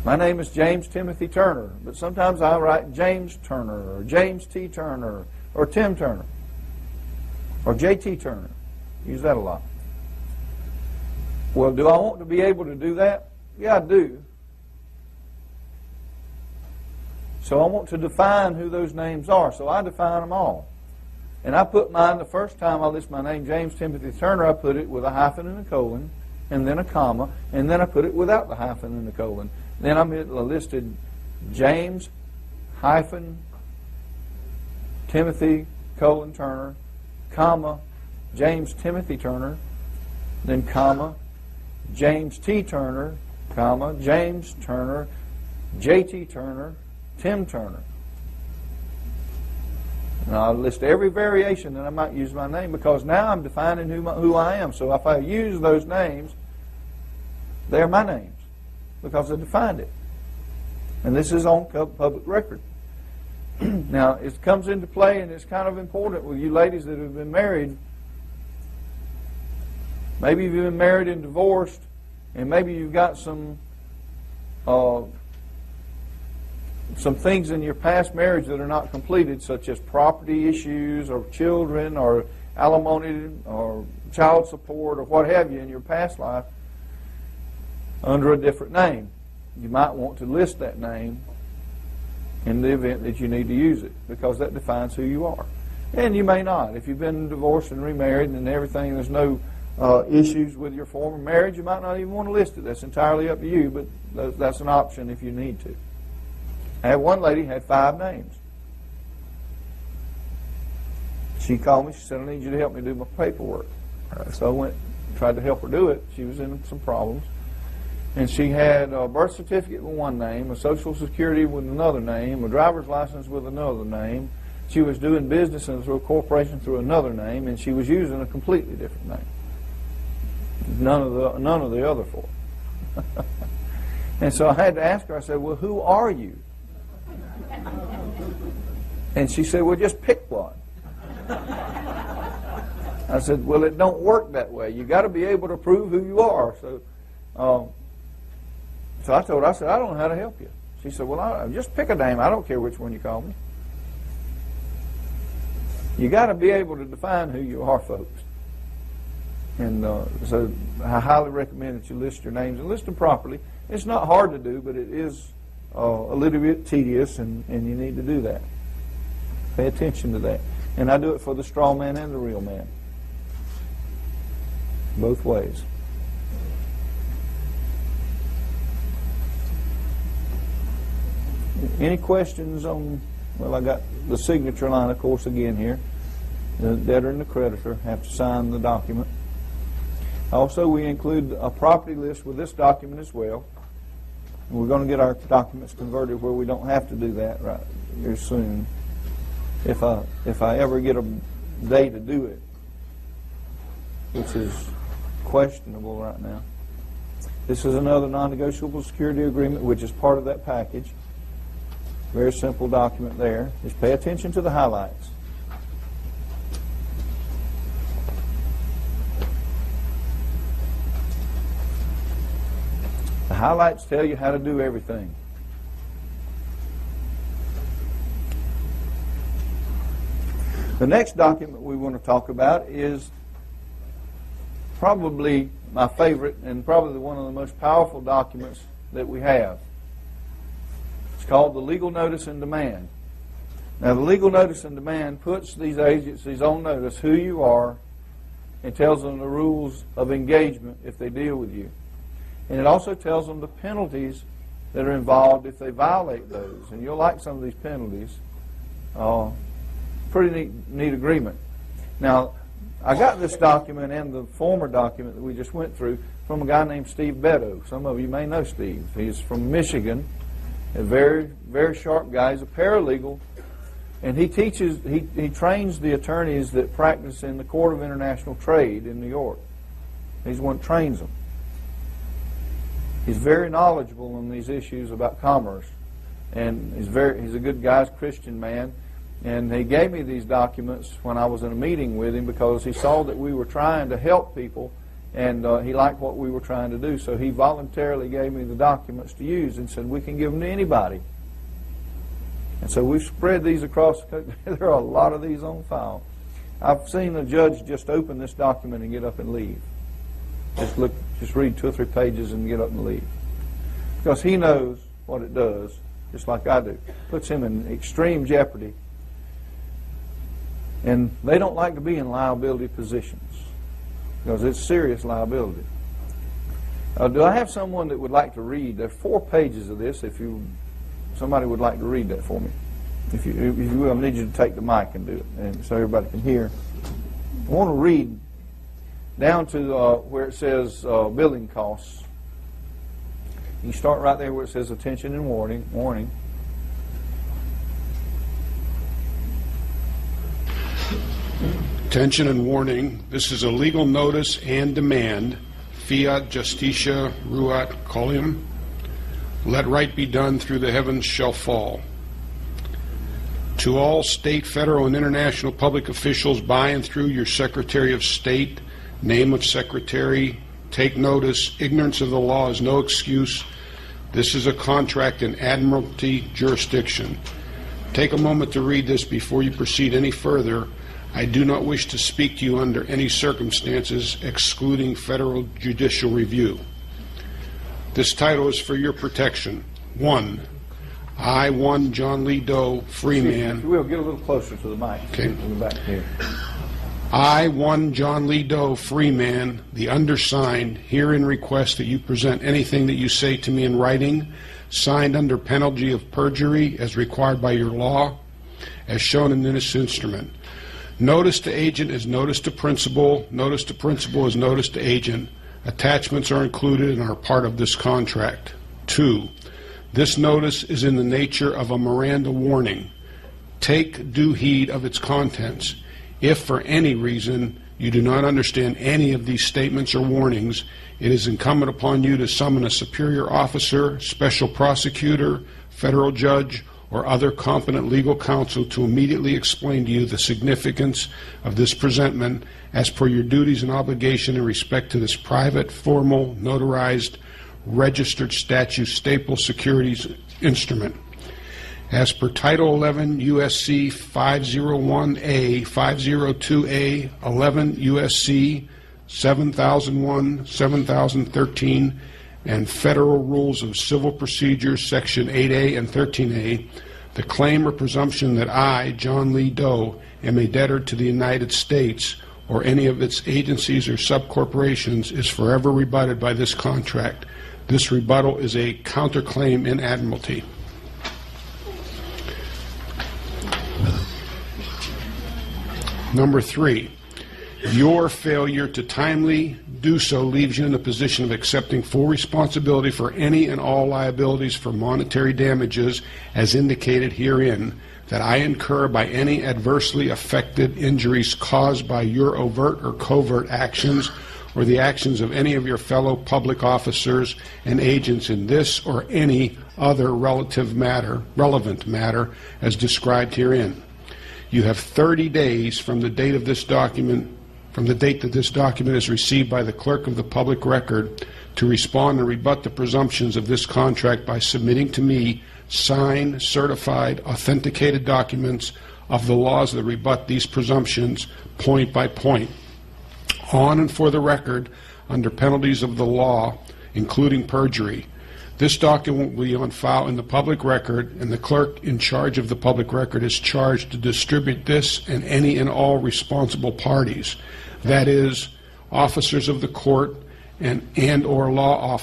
My name is James Timothy Turner, but sometimes I write James Turner, or James T. Turner, or Tim Turner, or J.T. Turner. Use that a lot. Well, do I want to be able to do that? Yeah, I do. So I want to define who those names are, so I define them all. And I put mine, the first time I list my name, James Timothy Turner, I put it with a hyphen and a colon, and then a comma, and then I put it without the hyphen and the colon. Then I listed James hyphen Timothy colon Turner, comma, James Timothy Turner, then comma, James T. Turner, comma, James Turner, J.T. Turner, Tim Turner. Now I list every variation that I might use my name, because now I'm defining who I am. So if I use those names, they're my names because I defined it. And this is on public record. Now it comes into play, and it's kind of important with you ladies that have been married. Maybe you've been married and divorced, and maybe you've got some things in your past marriage that are not completed, such as property issues or children or alimony or child support or what have you in your past life under a different name. You might want to list that name in the event that you need to use it, because that defines who you are. And you may not. If you've been divorced and remarried and everything, there's no issues with your former marriage, you might not even want to list it. That's entirely up to you, but that's an option if you need to. I had one lady who had 5 names. She called me. She said, I need you to help me do my paperwork. So I went and tried to help her do it. She was in some problems. And she had a birth certificate with one name, a Social Security with another name, a driver's license with another name, she was doing business through a corporation through another name, and she was using a completely different name. None of the other four. And so I had to ask her, I said, well, who are you? And she said, well, just pick one. I said, well, it don't work that way. You got to be able to prove who you are. So I told her, I said, I don't know how to help you. She said, well, just pick a name. I don't care which one you call me. You got to be able to define who you are, folks. And so I highly recommend that you list your names and list them properly. It's not hard to do, but it is a little bit tedious, and you need to do that. Pay attention to that. And I do it for the straw man and the real man. Both ways. Any questions on, well, I got the signature line, of course, again here. The debtor and the creditor have to sign the document. Also, we include a property list with this document as well. And we're going to get our documents converted where we don't have to do that right here soon. If I ever get a day to do it, which is questionable right now. This is another non-negotiable security agreement, which is part of that package. Very simple document there. Just pay attention to the highlights. The highlights tell you how to do everything. The next document we want to talk about is probably my favorite and probably one of the most powerful documents that we have. It's called the Legal Notice and Demand. Now, the Legal Notice and Demand puts these agencies on notice who you are and tells them the rules of engagement if they deal with you. And it also tells them the penalties that are involved if they violate those. And you'll like some of these penalties. Pretty neat agreement. Now, I got this document and the former document that we just went through from a guy named Steve Beto. Some of you may know Steve. He's from Michigan, a very, very sharp guy. He's a paralegal, and he trains the attorneys that practice in the Court of International Trade in New York. He's the one that trains them. He's very knowledgeable on these issues about commerce, and he's a good guy, he's a Christian man. And he gave me these documents when I was in a meeting with him because he saw that we were trying to help people, and he liked what we were trying to do. So he voluntarily gave me the documents to use and said, we can give them to anybody. And so we've spread these across the country. There are a lot of these on file. I've seen a judge just open this document and get up and leave. Just read 2 or 3 pages and get up and leave. Because he knows what it does, just like I do. Puts him in extreme jeopardy. And they don't like to be in liability positions because it's serious liability. Do I have someone that would like to read? There are 4 pages of this. If somebody would like to read that for me, if you will, I need you to take the mic and do it, and so everybody can hear. I want to read down to where it says billing costs. You start right there where it says attention and warning. Attention and warning, this is a legal notice and demand, fiat justitia ruat colium. Let right be done through the heavens shall fall. To all state, federal, and international public officials by and through your Secretary of State, name of Secretary, take notice, ignorance of the law is no excuse. This is a contract in admiralty jurisdiction. Take a moment to read this before you proceed any further. I do not wish to speak to you under any circumstances excluding federal judicial review. This title is for your protection. 1. I, one John Lee Doe, free man. If you will, get a little closer to the mic. Okay. In the back here. I, one John Lee Doe, free man, the undersigned, herein request that you present anything that you say to me in writing, signed under penalty of perjury as required by your law, as shown in this instrument. Notice to agent is notice to principal. Notice to principal is notice to agent. Attachments are included and are part of this contract. 2. This notice is in the nature of a Miranda warning. Take due heed of its contents. If for any reason you do not understand any of these statements or warnings, it is incumbent upon you to summon a superior officer, special prosecutor, federal judge, or other competent legal counsel to immediately explain to you the significance of this presentment as per your duties and obligation in respect to this private, formal, notarized, registered statute staple securities instrument. As per Title 11 U.S.C. 501A, 502A, 11 U.S.C. 7001, 7013, and Federal Rules of Civil Procedure, Section 8A and 13A, the claim or presumption that I, John Lee Doe, am a debtor to the United States or any of its agencies or subcorporations is forever rebutted by this contract. This rebuttal is a counterclaim in admiralty. Number 3, your failure to timely do so leaves you in the position of accepting full responsibility for any and all liabilities for monetary damages as indicated herein that I incur by any adversely affected injuries caused by your overt or covert actions or the actions of any of your fellow public officers and agents in this or any other relevant matter as described herein. You have 30 days from the date of this document, from the date that this document is received by the clerk of the public record, to respond and rebut the presumptions of this contract by submitting to me signed, certified, authenticated documents of the laws that rebut these presumptions point by point, on and for the record, under penalties of the law, including perjury. This document will be on file in the public record, and the clerk in charge of the public record is charged to distribute this and any and all responsible parties, that is, officers of the court and or law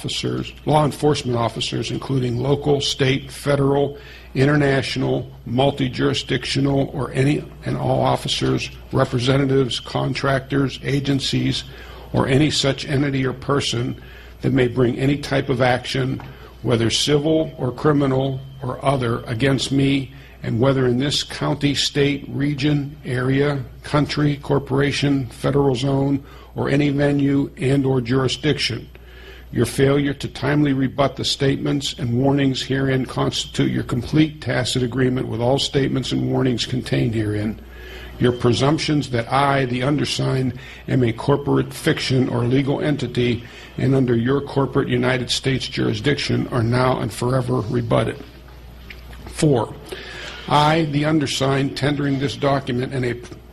enforcement officers, including local, state, federal, international, multi-jurisdictional, or any and all officers, representatives, contractors, agencies, or any such entity or person that may bring any type of action, whether civil or criminal or other, against me, and whether in this county, state, region, area, country, corporation, federal zone, or any venue and or jurisdiction. Your failure to timely rebut the statements and warnings herein constitute your complete tacit agreement with all statements and warnings contained herein. Your presumptions that I, the undersigned, am a corporate fiction or legal entity and under your corporate United States jurisdiction are now and forever rebutted. 4, I, the undersigned, tendering this document,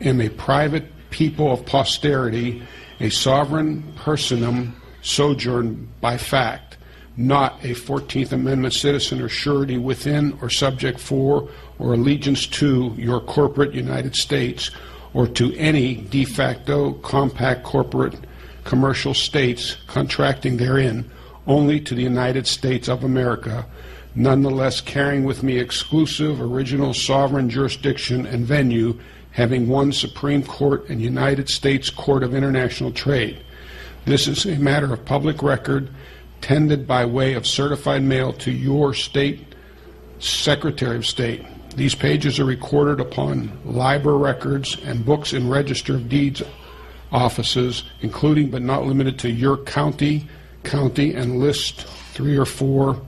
am a private people of posterity, a sovereign personum sojourn by fact, not a 14th Amendment citizen or surety within or subject for or allegiance to your corporate United States or to any de facto compact corporate commercial states contracting therein, only to the United States of America, nonetheless carrying with me exclusive original sovereign jurisdiction and venue, having one Supreme Court and United States Court of International Trade. This is a matter of public record, tended by way of certified mail to your state Secretary of State. These pages are recorded upon library records and books in Register of Deeds offices, including but not limited to your county, and list 3 or 4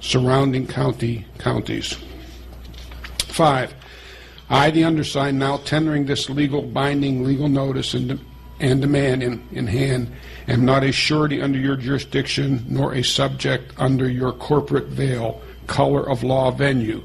surrounding counties. 5, I, the undersigned, now tendering this binding legal notice and demand in hand, am not a surety under your jurisdiction, nor a subject under your corporate veil, color of law, venue,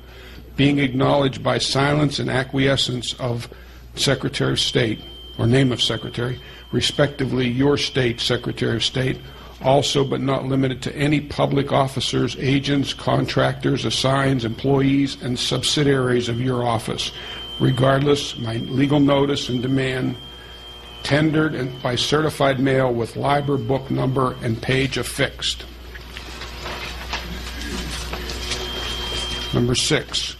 being acknowledged by silence and acquiescence of Secretary of State, or name of Secretary, respectively your state Secretary of State, also but not limited to any public officers, agents, contractors, assigns, employees, and subsidiaries of your office, regardless my legal notice and demand, tendered and by certified mail with library book number and page affixed. Number 6,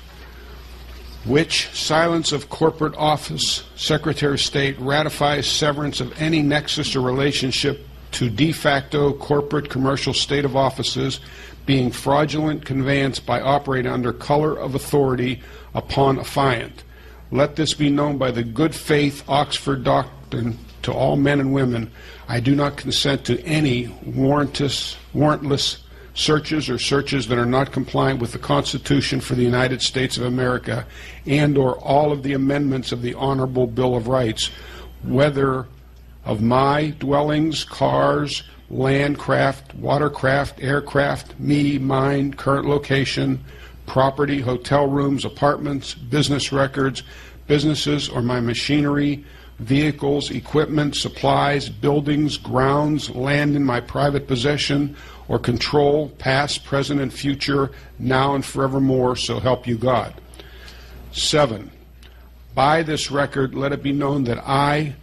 which silence of corporate office, Secretary of State, ratifies severance of any nexus or relationship to de facto corporate commercial state of offices being fraudulent conveyance by operating under color of authority upon affiant. Let this be known by the good faith Oxford doctrine to all men and women. I do not consent to any warrantless searches or searches that are not compliant with the Constitution for the United States of America and or all of the amendments of the Honorable Bill of Rights, whether of my dwellings, cars, land, craft, watercraft, aircraft, me, mine, current location, property, hotel rooms, apartments, business records, businesses, or my machinery, vehicles, equipment, supplies, buildings, grounds, land in my private possession or control, past, present, and future, now and forevermore, so help you God. 7. By this record, let it be known that I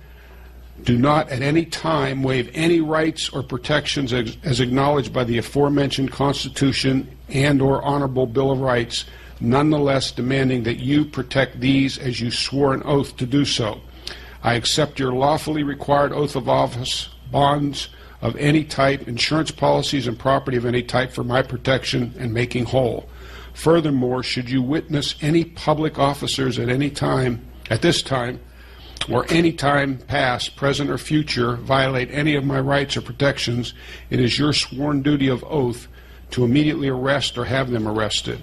do not at any time waive any rights or protections as acknowledged by the aforementioned Constitution and or Honorable Bill of Rights, nonetheless demanding that you protect these as you swore an oath to do so. I accept your lawfully required oath of office, bonds of any type, insurance policies, and property of any type for my protection and making whole. Furthermore, should you witness any public officers at any time, at this time, or any time past, present, or future, violate any of my rights or protections, it is your sworn duty of oath to immediately arrest or have them arrested.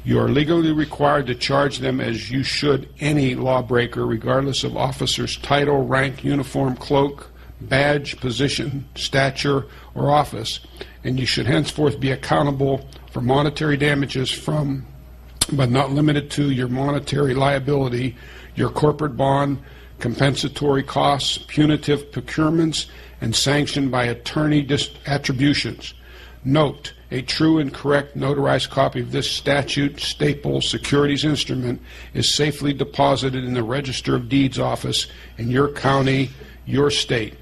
You are legally required to charge them as you should any lawbreaker, regardless of officer's title, rank, uniform, cloak, badge, position, stature, or office, and you should henceforth be accountable for monetary damages from, but not limited to, your monetary liability, your corporate bond, compensatory costs, punitive procurements, and sanctioned by attorney attributions. Note, a true and correct notarized copy of this statute, staple, securities instrument is safely deposited in the Register of Deeds office in your county, your state.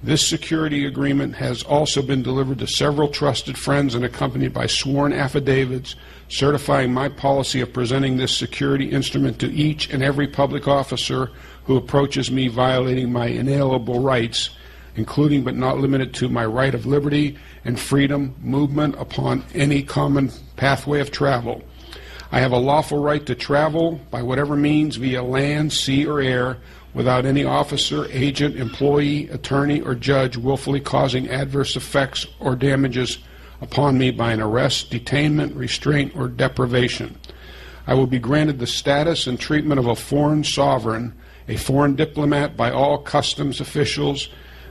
This security agreement has also been delivered to several trusted friends and accompanied by sworn affidavits certifying my policy of presenting this security instrument to each and every public officer who approaches me violating my inalienable rights, including but not limited to my right of liberty and freedom, movement upon any common pathway of travel. I have a lawful right to travel by whatever means via land, sea, or air without any officer, agent, employee, attorney, or judge willfully causing adverse effects or damages upon me by an arrest, detainment, restraint, or deprivation. I will be granted the status and treatment of a foreign sovereign, a foreign diplomat by all customs officials.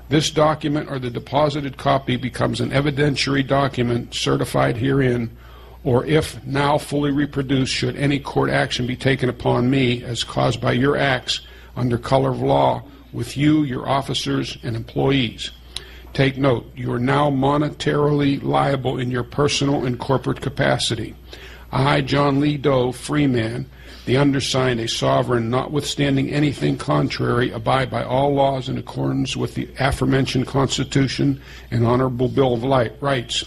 This document or the deposited copy becomes an evidentiary document certified herein, or if now fully reproduced, should any court action be taken upon me as caused by your acts under color of law with you, your officers, and employees. Take note, you are now monetarily liable in your personal and corporate capacity. I, John Lee Doe, freeman, the undersigned, a sovereign, notwithstanding anything contrary, abide by all laws in accordance with the aforementioned Constitution and Honorable Bill of Rights,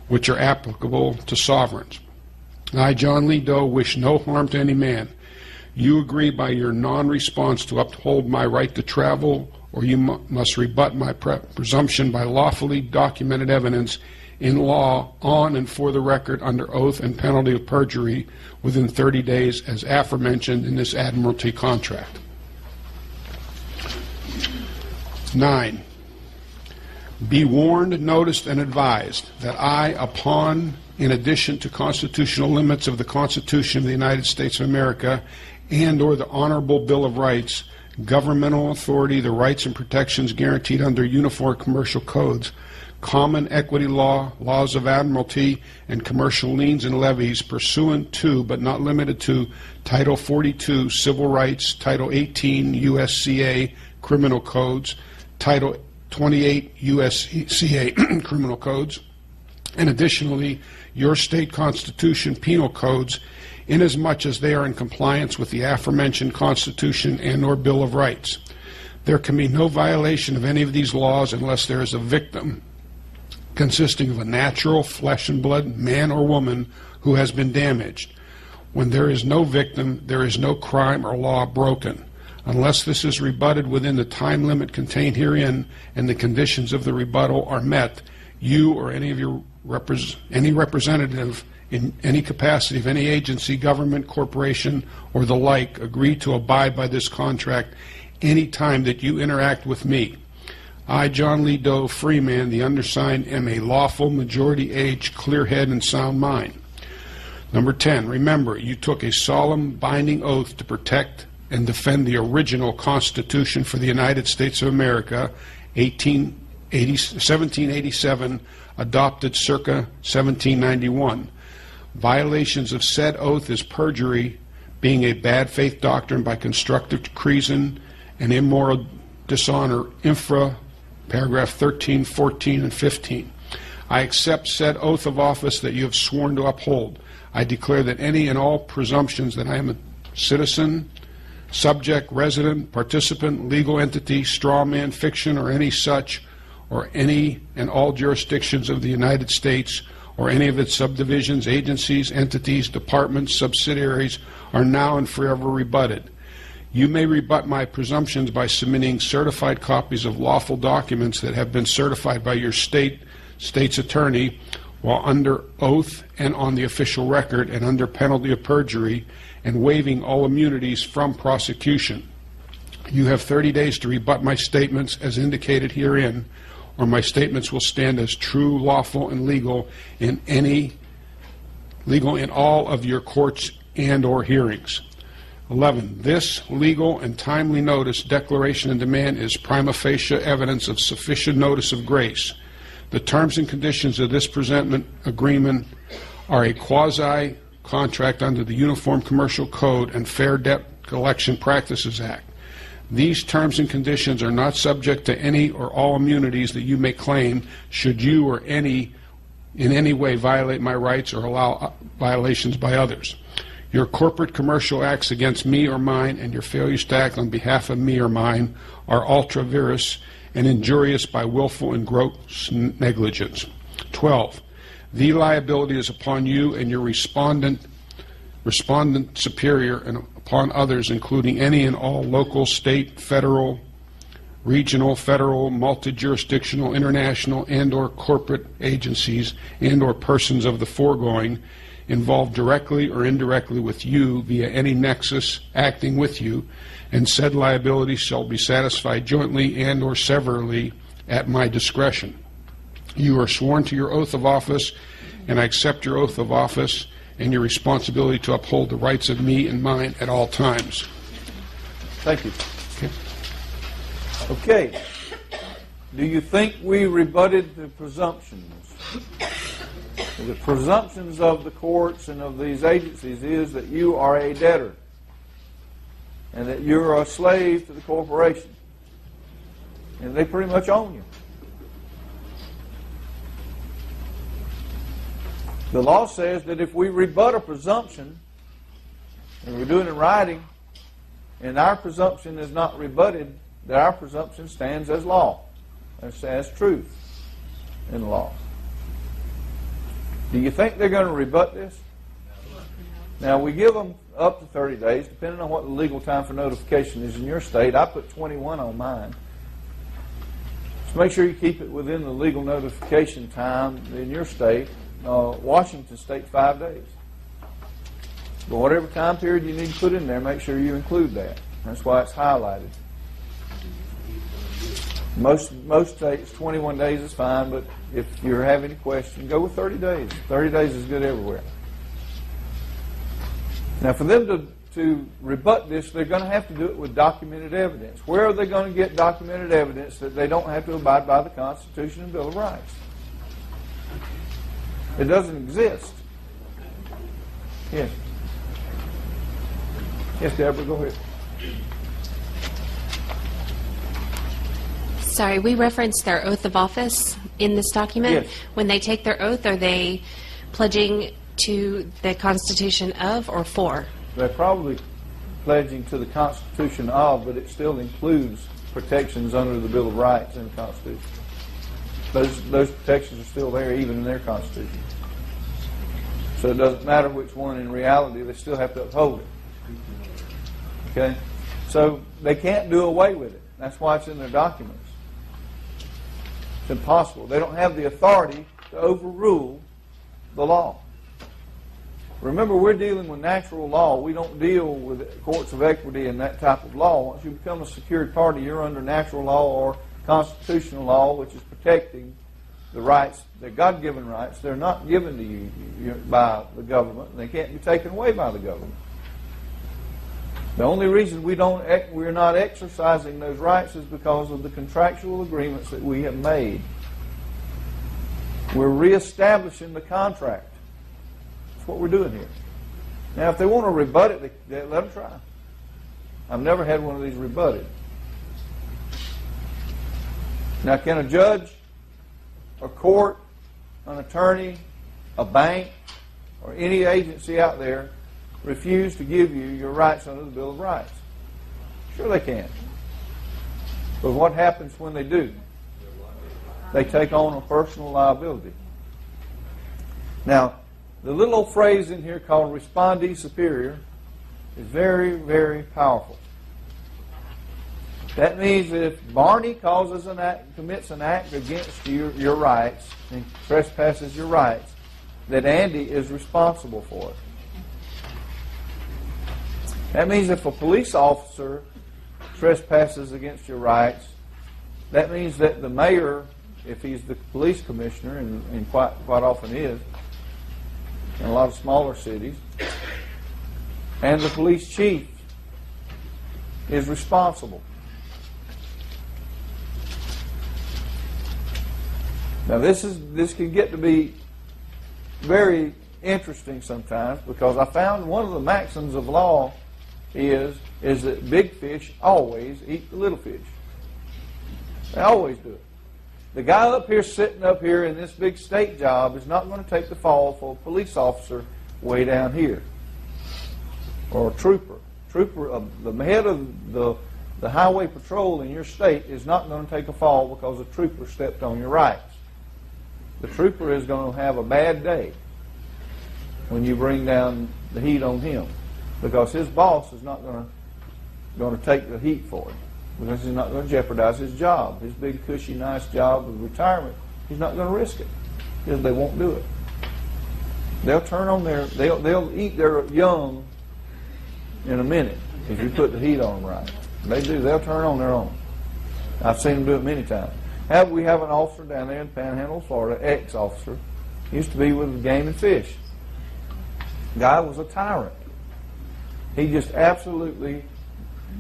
which are applicable to sovereigns. I, John Lee Doe, wish no harm to any man. You agree by your non-response to uphold my right to travel, or you must rebut my presumption by lawfully documented evidence in law, on and for the record, under oath and penalty of perjury within 30 days as aforementioned in this admiralty contract. 9. Be warned, noticed, and advised that I, upon, in addition to constitutional limits of the Constitution of the United States of America and or the Honorable Bill of Rights, governmental authority, the rights and protections guaranteed under uniform commercial codes, common equity law, laws of admiralty, and commercial liens and levies pursuant to, but not limited to, Title 42 Civil Rights, Title 18 USCA Criminal Codes, Title 28 USCA Criminal Codes, and additionally, your state constitution penal codes, inasmuch as they are in compliance with the aforementioned Constitution and or Bill of Rights. There can be no violation of any of these laws unless there is a victim consisting of a natural, flesh and blood man or woman who has been damaged. When there is no victim, there is no crime or law broken. Unless this is rebutted within the time limit contained herein and the conditions of the rebuttal are met, you or any of your any representative in any capacity of any agency, government, corporation, or the like agree to abide by this contract any time that you interact with me. I, John Lee Doe, Freeman, the undersigned, am a lawful, majority-age, clear head and sound mind. Number 10, remember, you took a solemn, binding oath to protect and defend the original Constitution for the United States of America, 1787, adopted circa 1791. Violations of said oath is perjury, being a bad faith doctrine by constructive treason and immoral dishonor, paragraph 13, 14, and 15. I accept said oath of office that you have sworn to uphold. I declare that any and all presumptions that I am a citizen, subject, resident, participant, legal entity, straw man, fiction, or any such, or any and all jurisdictions of the United States, or any of its subdivisions, agencies, entities, departments, subsidiaries, are now and forever rebutted. You may rebut my presumptions by submitting certified copies of lawful documents that have been certified by your state's attorney while under oath and on the official record and under penalty of perjury, and waiving all immunities from prosecution. You have 30 days to rebut my statements as indicated herein, or my statements will stand as true, lawful, and legal in all of your courts and or hearings. 11. This legal and timely notice, declaration, and demand is prima facie evidence of sufficient notice of grace. The terms and conditions of this presentment agreement are a quasi-contract under the Uniform Commercial Code and Fair Debt Collection Practices Act. These terms and conditions are not subject to any or all immunities that you may claim should you or in any way violate my rights or allow violations by others. Your corporate commercial acts against me or mine and your failures to act on behalf of me or mine are ultra vires and injurious by willful and gross negligence. 12. The liability is upon you and your respondent superior and upon others, including any and all local, state, federal, regional, federal, multi-jurisdictional, international, and or corporate agencies and or persons of the foregoing involved directly or indirectly with you via any nexus acting with you, and said liability shall be satisfied jointly and or severally at my discretion. You are sworn to your oath of office, and I accept your oath of office and your responsibility to uphold the rights of me and mine at all times. Thank you. Okay. Do you think we rebutted the presumptions? The presumptions of the courts and of these agencies is that you are a debtor and that you're a slave to the corporation and they pretty much own you. The law says that if we rebut a presumption, and we're doing it in writing, and our presumption is not rebutted, that our presumption stands as law, as truth in the law. Do you think they're going to rebut this? Now, we give them up to 30 days, depending on what the legal time for notification is in your state. I put 21 on mine. So make sure you keep it within the legal notification time in your state. Washington State, 5 days. But whatever time period you need to put in there, make sure you include that. That's why it's highlighted. Most states, 21 days is fine, but if you have any question, go with 30 days. 30 days is good everywhere. Now, for them to rebut this, they're going to have to do it with documented evidence. Where are they going to get documented evidence that they don't have to abide by the Constitution and Bill of Rights? It doesn't exist. Yes. Yes, Deborah, go ahead. Sorry, we referenced their oath of office in this document. Yes. When they take their oath, are they pledging to the Constitution of or for? They're probably pledging to the Constitution of, but it still includes protections under the Bill of Rights in the Constitution. Those protections are still there even in their Constitution. So it doesn't matter which one in reality, they still have to uphold it. Okay? So they can't do away with it. That's why it's in their documents. It's impossible. They don't have the authority to overrule the law. Remember, we're dealing with natural law. We don't deal with courts of equity and that type of law. Once you become a secured party, you're under natural law or constitutional law, which is protecting the rights, the God-given rights. They're not given to you by the government, and they can't be taken away by the government. The only reason we're not exercising those rights is because of the contractual agreements that we have made. We're reestablishing the contract. That's what we're doing here. Now, if they want to rebut it, let them try. I've never had one of these rebutted. Now, can a judge, a court, an attorney, a bank, or any agency out there refuse to give you your rights under the Bill of Rights? Sure they can. But what happens when they do? They take on a personal liability. Now, the little old phrase in here called respondee superior is very, very powerful. That means that if Barney commits an act against your rights and trespasses your rights, that Andy is responsible for it. That means if a police officer trespasses against your rights, that means that the mayor, if he's the police commissioner, and quite often is, in a lot of smaller cities, and the police chief is responsible. Now this can get to be very interesting sometimes, because I found one of the maxims of law is that big fish always eat the little fish. They always do it. The guy up here sitting up here in this big state job is not going to take the fall for a police officer way down here, or a trooper. The head of the highway patrol in your state is not going to take a fall because a trooper stepped on your rights. The trooper is going to have a bad day when you bring down the heat on him, because his boss is not going to take the heat for him, because he's not going to jeopardize his job, his big, cushy, nice job of retirement. He's not going to risk it, because they won't do it. They'll they'll eat their young in a minute if you put the heat on them right. They do. They'll turn on their own. I've seen them do it many times. We have an officer down there in Panhandle, Florida, ex-officer, used to be with Game and Fish. The guy was a tyrant. He just absolutely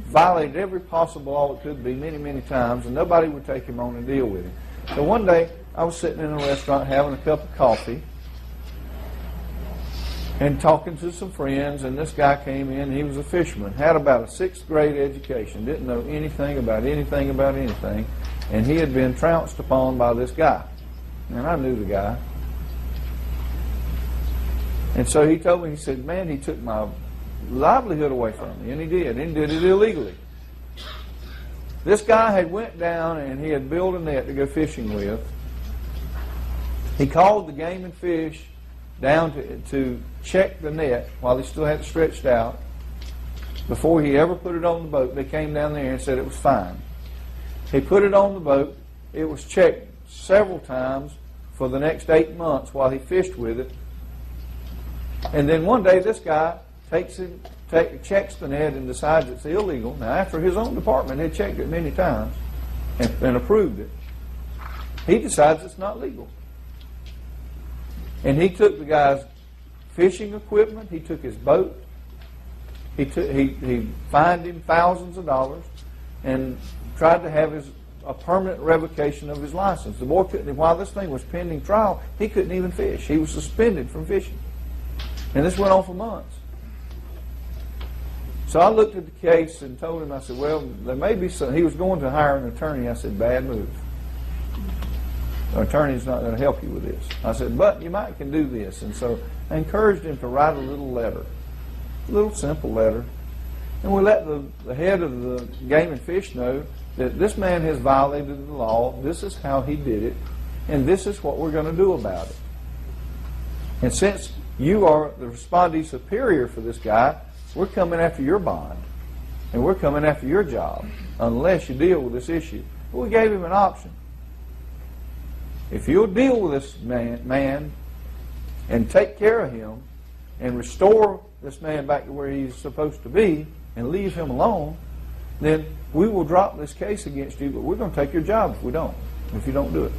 violated every possible law it could be many, many times, and nobody would take him on and deal with him. So one day, I was sitting in a restaurant having a cup of coffee and talking to some friends, and this guy came in. He was a fisherman, had about a 6th grade education, didn't know anything about anything, and he had been trounced upon by this guy. And I knew the guy. And so he told me, he said, man, he took my livelihood away from me, and he did it illegally. This guy had went down and he had built a net to go fishing with. He called the Game and Fish down to check the net while he still had it stretched out. Before he ever put it on the boat, they came down there and said it was fine. He put it on the boat. It was checked several times for the next 8 months while he fished with it. And then one day this guy checks the net and decides it's illegal. Now, after his own department had checked it many times and approved it, he decides it's not legal. And he took the guy's fishing equipment. He took his boat. He fined him thousands of dollars and tried to have a permanent revocation of his license. The boy couldn't, while this thing was pending trial, he couldn't even fish. He was suspended from fishing. And this went on for months. So I looked at the case and told him, I said, well, there may be some. He was going to hire an attorney. I said, bad move. The attorney's not going to help you with this. I said, but you might can do this. And so I encouraged him to write a little letter, a little simple letter. And we let the head of the Game and Fish know that this man has violated the law, this is how he did it, and this is what we're going to do about it. And since you are the respondee superior for this guy, we're coming after your bond. and we're coming after your job unless you deal with this issue. Well, we gave him an option. If you'll deal with this man and take care of him and restore this man back to where he's supposed to be and leave him alone, then we will drop this case against you, but we're going to take your job if you don't do it.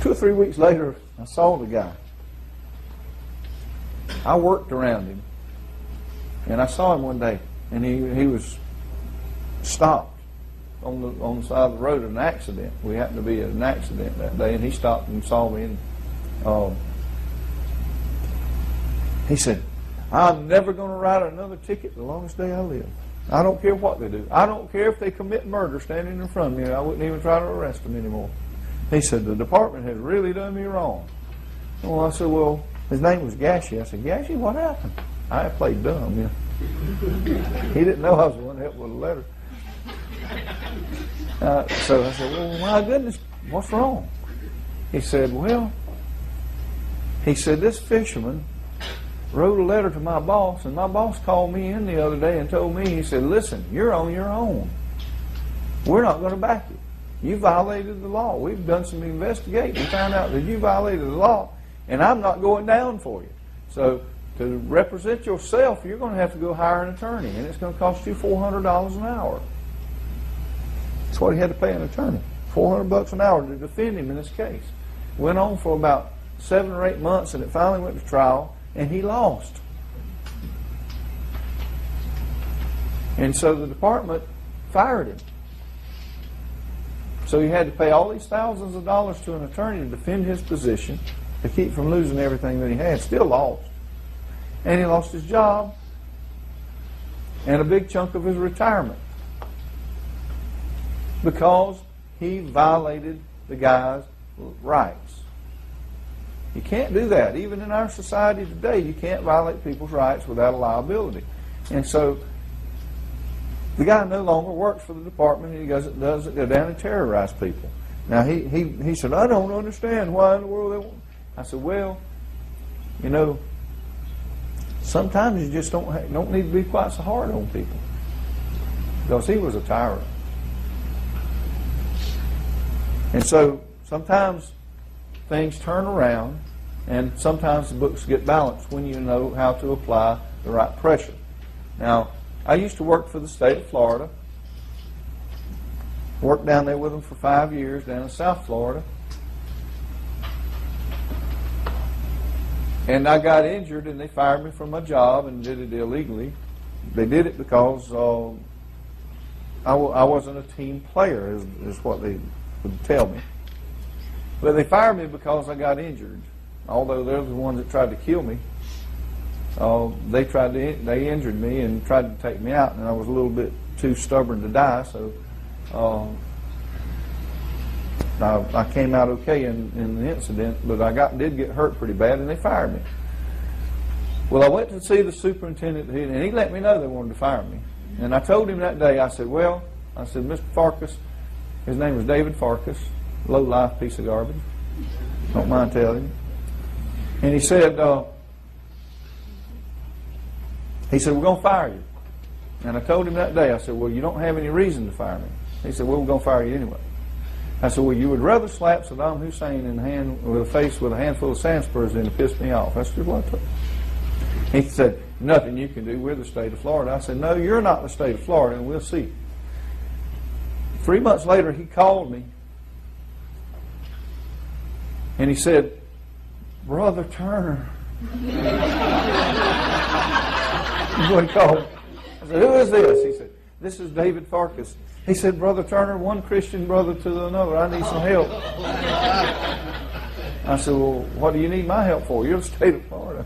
2 or 3 weeks later, I saw the guy. I worked around him, and I saw him one day, and he was stopped on the side of the road in an accident. We happened to be at an accident that day, and he stopped and saw me, and he said, "I'm never going to write another ticket the longest day I live. I don't care what they do. I don't care if they commit murder standing in front of me. I wouldn't even try to arrest them anymore." He said, "The department has really done me wrong." Well, I said, well, his name was Gashi. I said, "Gashi, what happened?" I played dumb, you know. He didn't know I was the one that helped with the letter. So I said, "Well, my goodness, what's wrong?" He said, "This fisherman wrote a letter to my boss, and my boss called me in the other day and told me," he said, "listen, you're on your own. We're not going to back you. You violated the law. We've done some investigating. We found out that you violated the law, and I'm not going down for you. So to represent yourself, you're going to have to go hire an attorney, and it's going to cost you $400 an hour." That's what he had to pay an attorney, $400 an hour to defend him in this case. Went on for about 7 or 8 months, and it finally went to trial, and he lost. And so the department fired him. So he had to pay all these thousands of dollars to an attorney to defend his position, to keep from losing everything that he had. Still lost. And he lost his job and a big chunk of his retirement because he violated the guy's rights. You can't do that. Even in our society today, you can't violate people's rights without a liability. And so the guy no longer works for the department, and he doesn't go down and terrorize people. Now, he said, "I don't understand why in the world they want." I said, "Well, you know, sometimes you just don't need to be quite so hard on people." Because he was a tyrant. And so sometimes things turn around, and sometimes the books get balanced when you know how to apply the right pressure. Now, I used to work for the state of Florida. Worked down there with them for 5 years down in South Florida. And I got injured, and they fired me from my job and did it illegally. They did it because I wasn't a team player, is what they would tell me. But they fired me because I got injured. Although they're the ones that tried to kill me, they injured me and tried to take me out, and I was a little bit too stubborn to die. So I came out okay in the incident, but I did get hurt pretty bad, and they fired me. Well, I went to see the superintendent, and he let me know they wanted to fire me. And I told him that day, I said, "Mr. Farkas," his name was David Farkas, low-life piece of garbage, don't mind telling you. And he said, "We're going to fire you." And I told him that day, I said, "Well, you don't have any reason to fire me." He said, "Well, we're going to fire you anyway." I said, "Well, you would rather slap Saddam Hussein in the hand with a face with a handful of sand spurs than to piss me off." That's just what I told him. He said, "Nothing you can do. We're the state of Florida." I said, "No, you're not the state of Florida, and we'll see." 3 months later, he called me, and he said, "Brother Turner." That's what he called me. I said, "Who is this?" He said, "This is David Farkas." He said, "Brother Turner, one Christian brother to another, I need some help." I said, "Well, what do you need my help for? You're the state of Florida."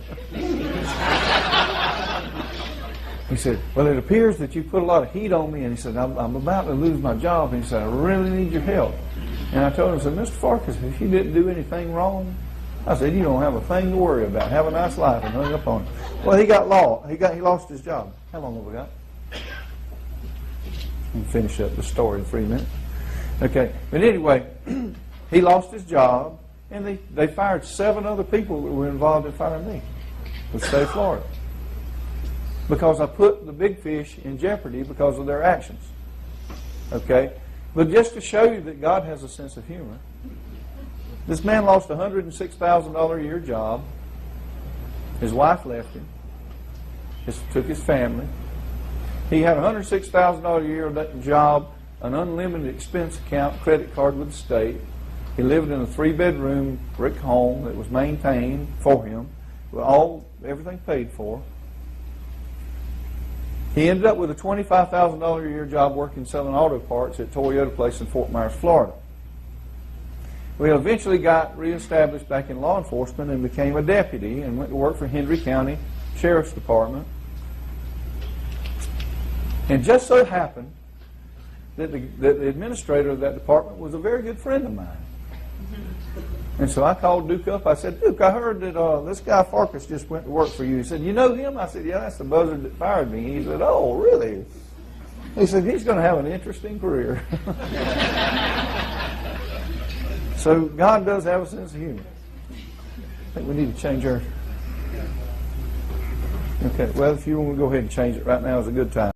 He said, "Well, it appears that you put a lot of heat on me." And he said, I'm about to lose my job." And he said, "I really need your help." And I told him, I said, "Mr. Farkas, if you didn't do anything wrong," I said, "you don't have a thing to worry about. Have a nice life," and hung up on him. Well, he lost his job. How long have we got? I'll finish up the story in 3 minutes. Okay, but anyway, he lost his job, and they fired 7 other people that were involved in firing me, the state of Florida. because I put the big fish in jeopardy because of their actions. Okay? But just to show you that God has a sense of humor, this man lost a $106,000 a year job. His wife left him. Took his family. He had a $106,000 a year job, an unlimited expense account, credit card with the state. He lived in a 3-bedroom brick home that was maintained for him, with everything paid for. He ended up with a $25,000 a year job working selling auto parts at Toyota Place in Fort Myers, Florida. We eventually got reestablished back in law enforcement and became a deputy and went to work for Hendry County Sheriff's Department. And just so happened that the administrator of that department was a very good friend of mine. And so I called Duke up. I said, Duke, I heard that this guy Farkas just went to work for you. He said, you know him? I said, yeah, that's the buzzard that fired me. He said, oh, really? He said, he's going to have an interesting career. So God does have a sense of humor. I think we need to change our... Okay, well, if you want to go ahead and change it right now is a good time.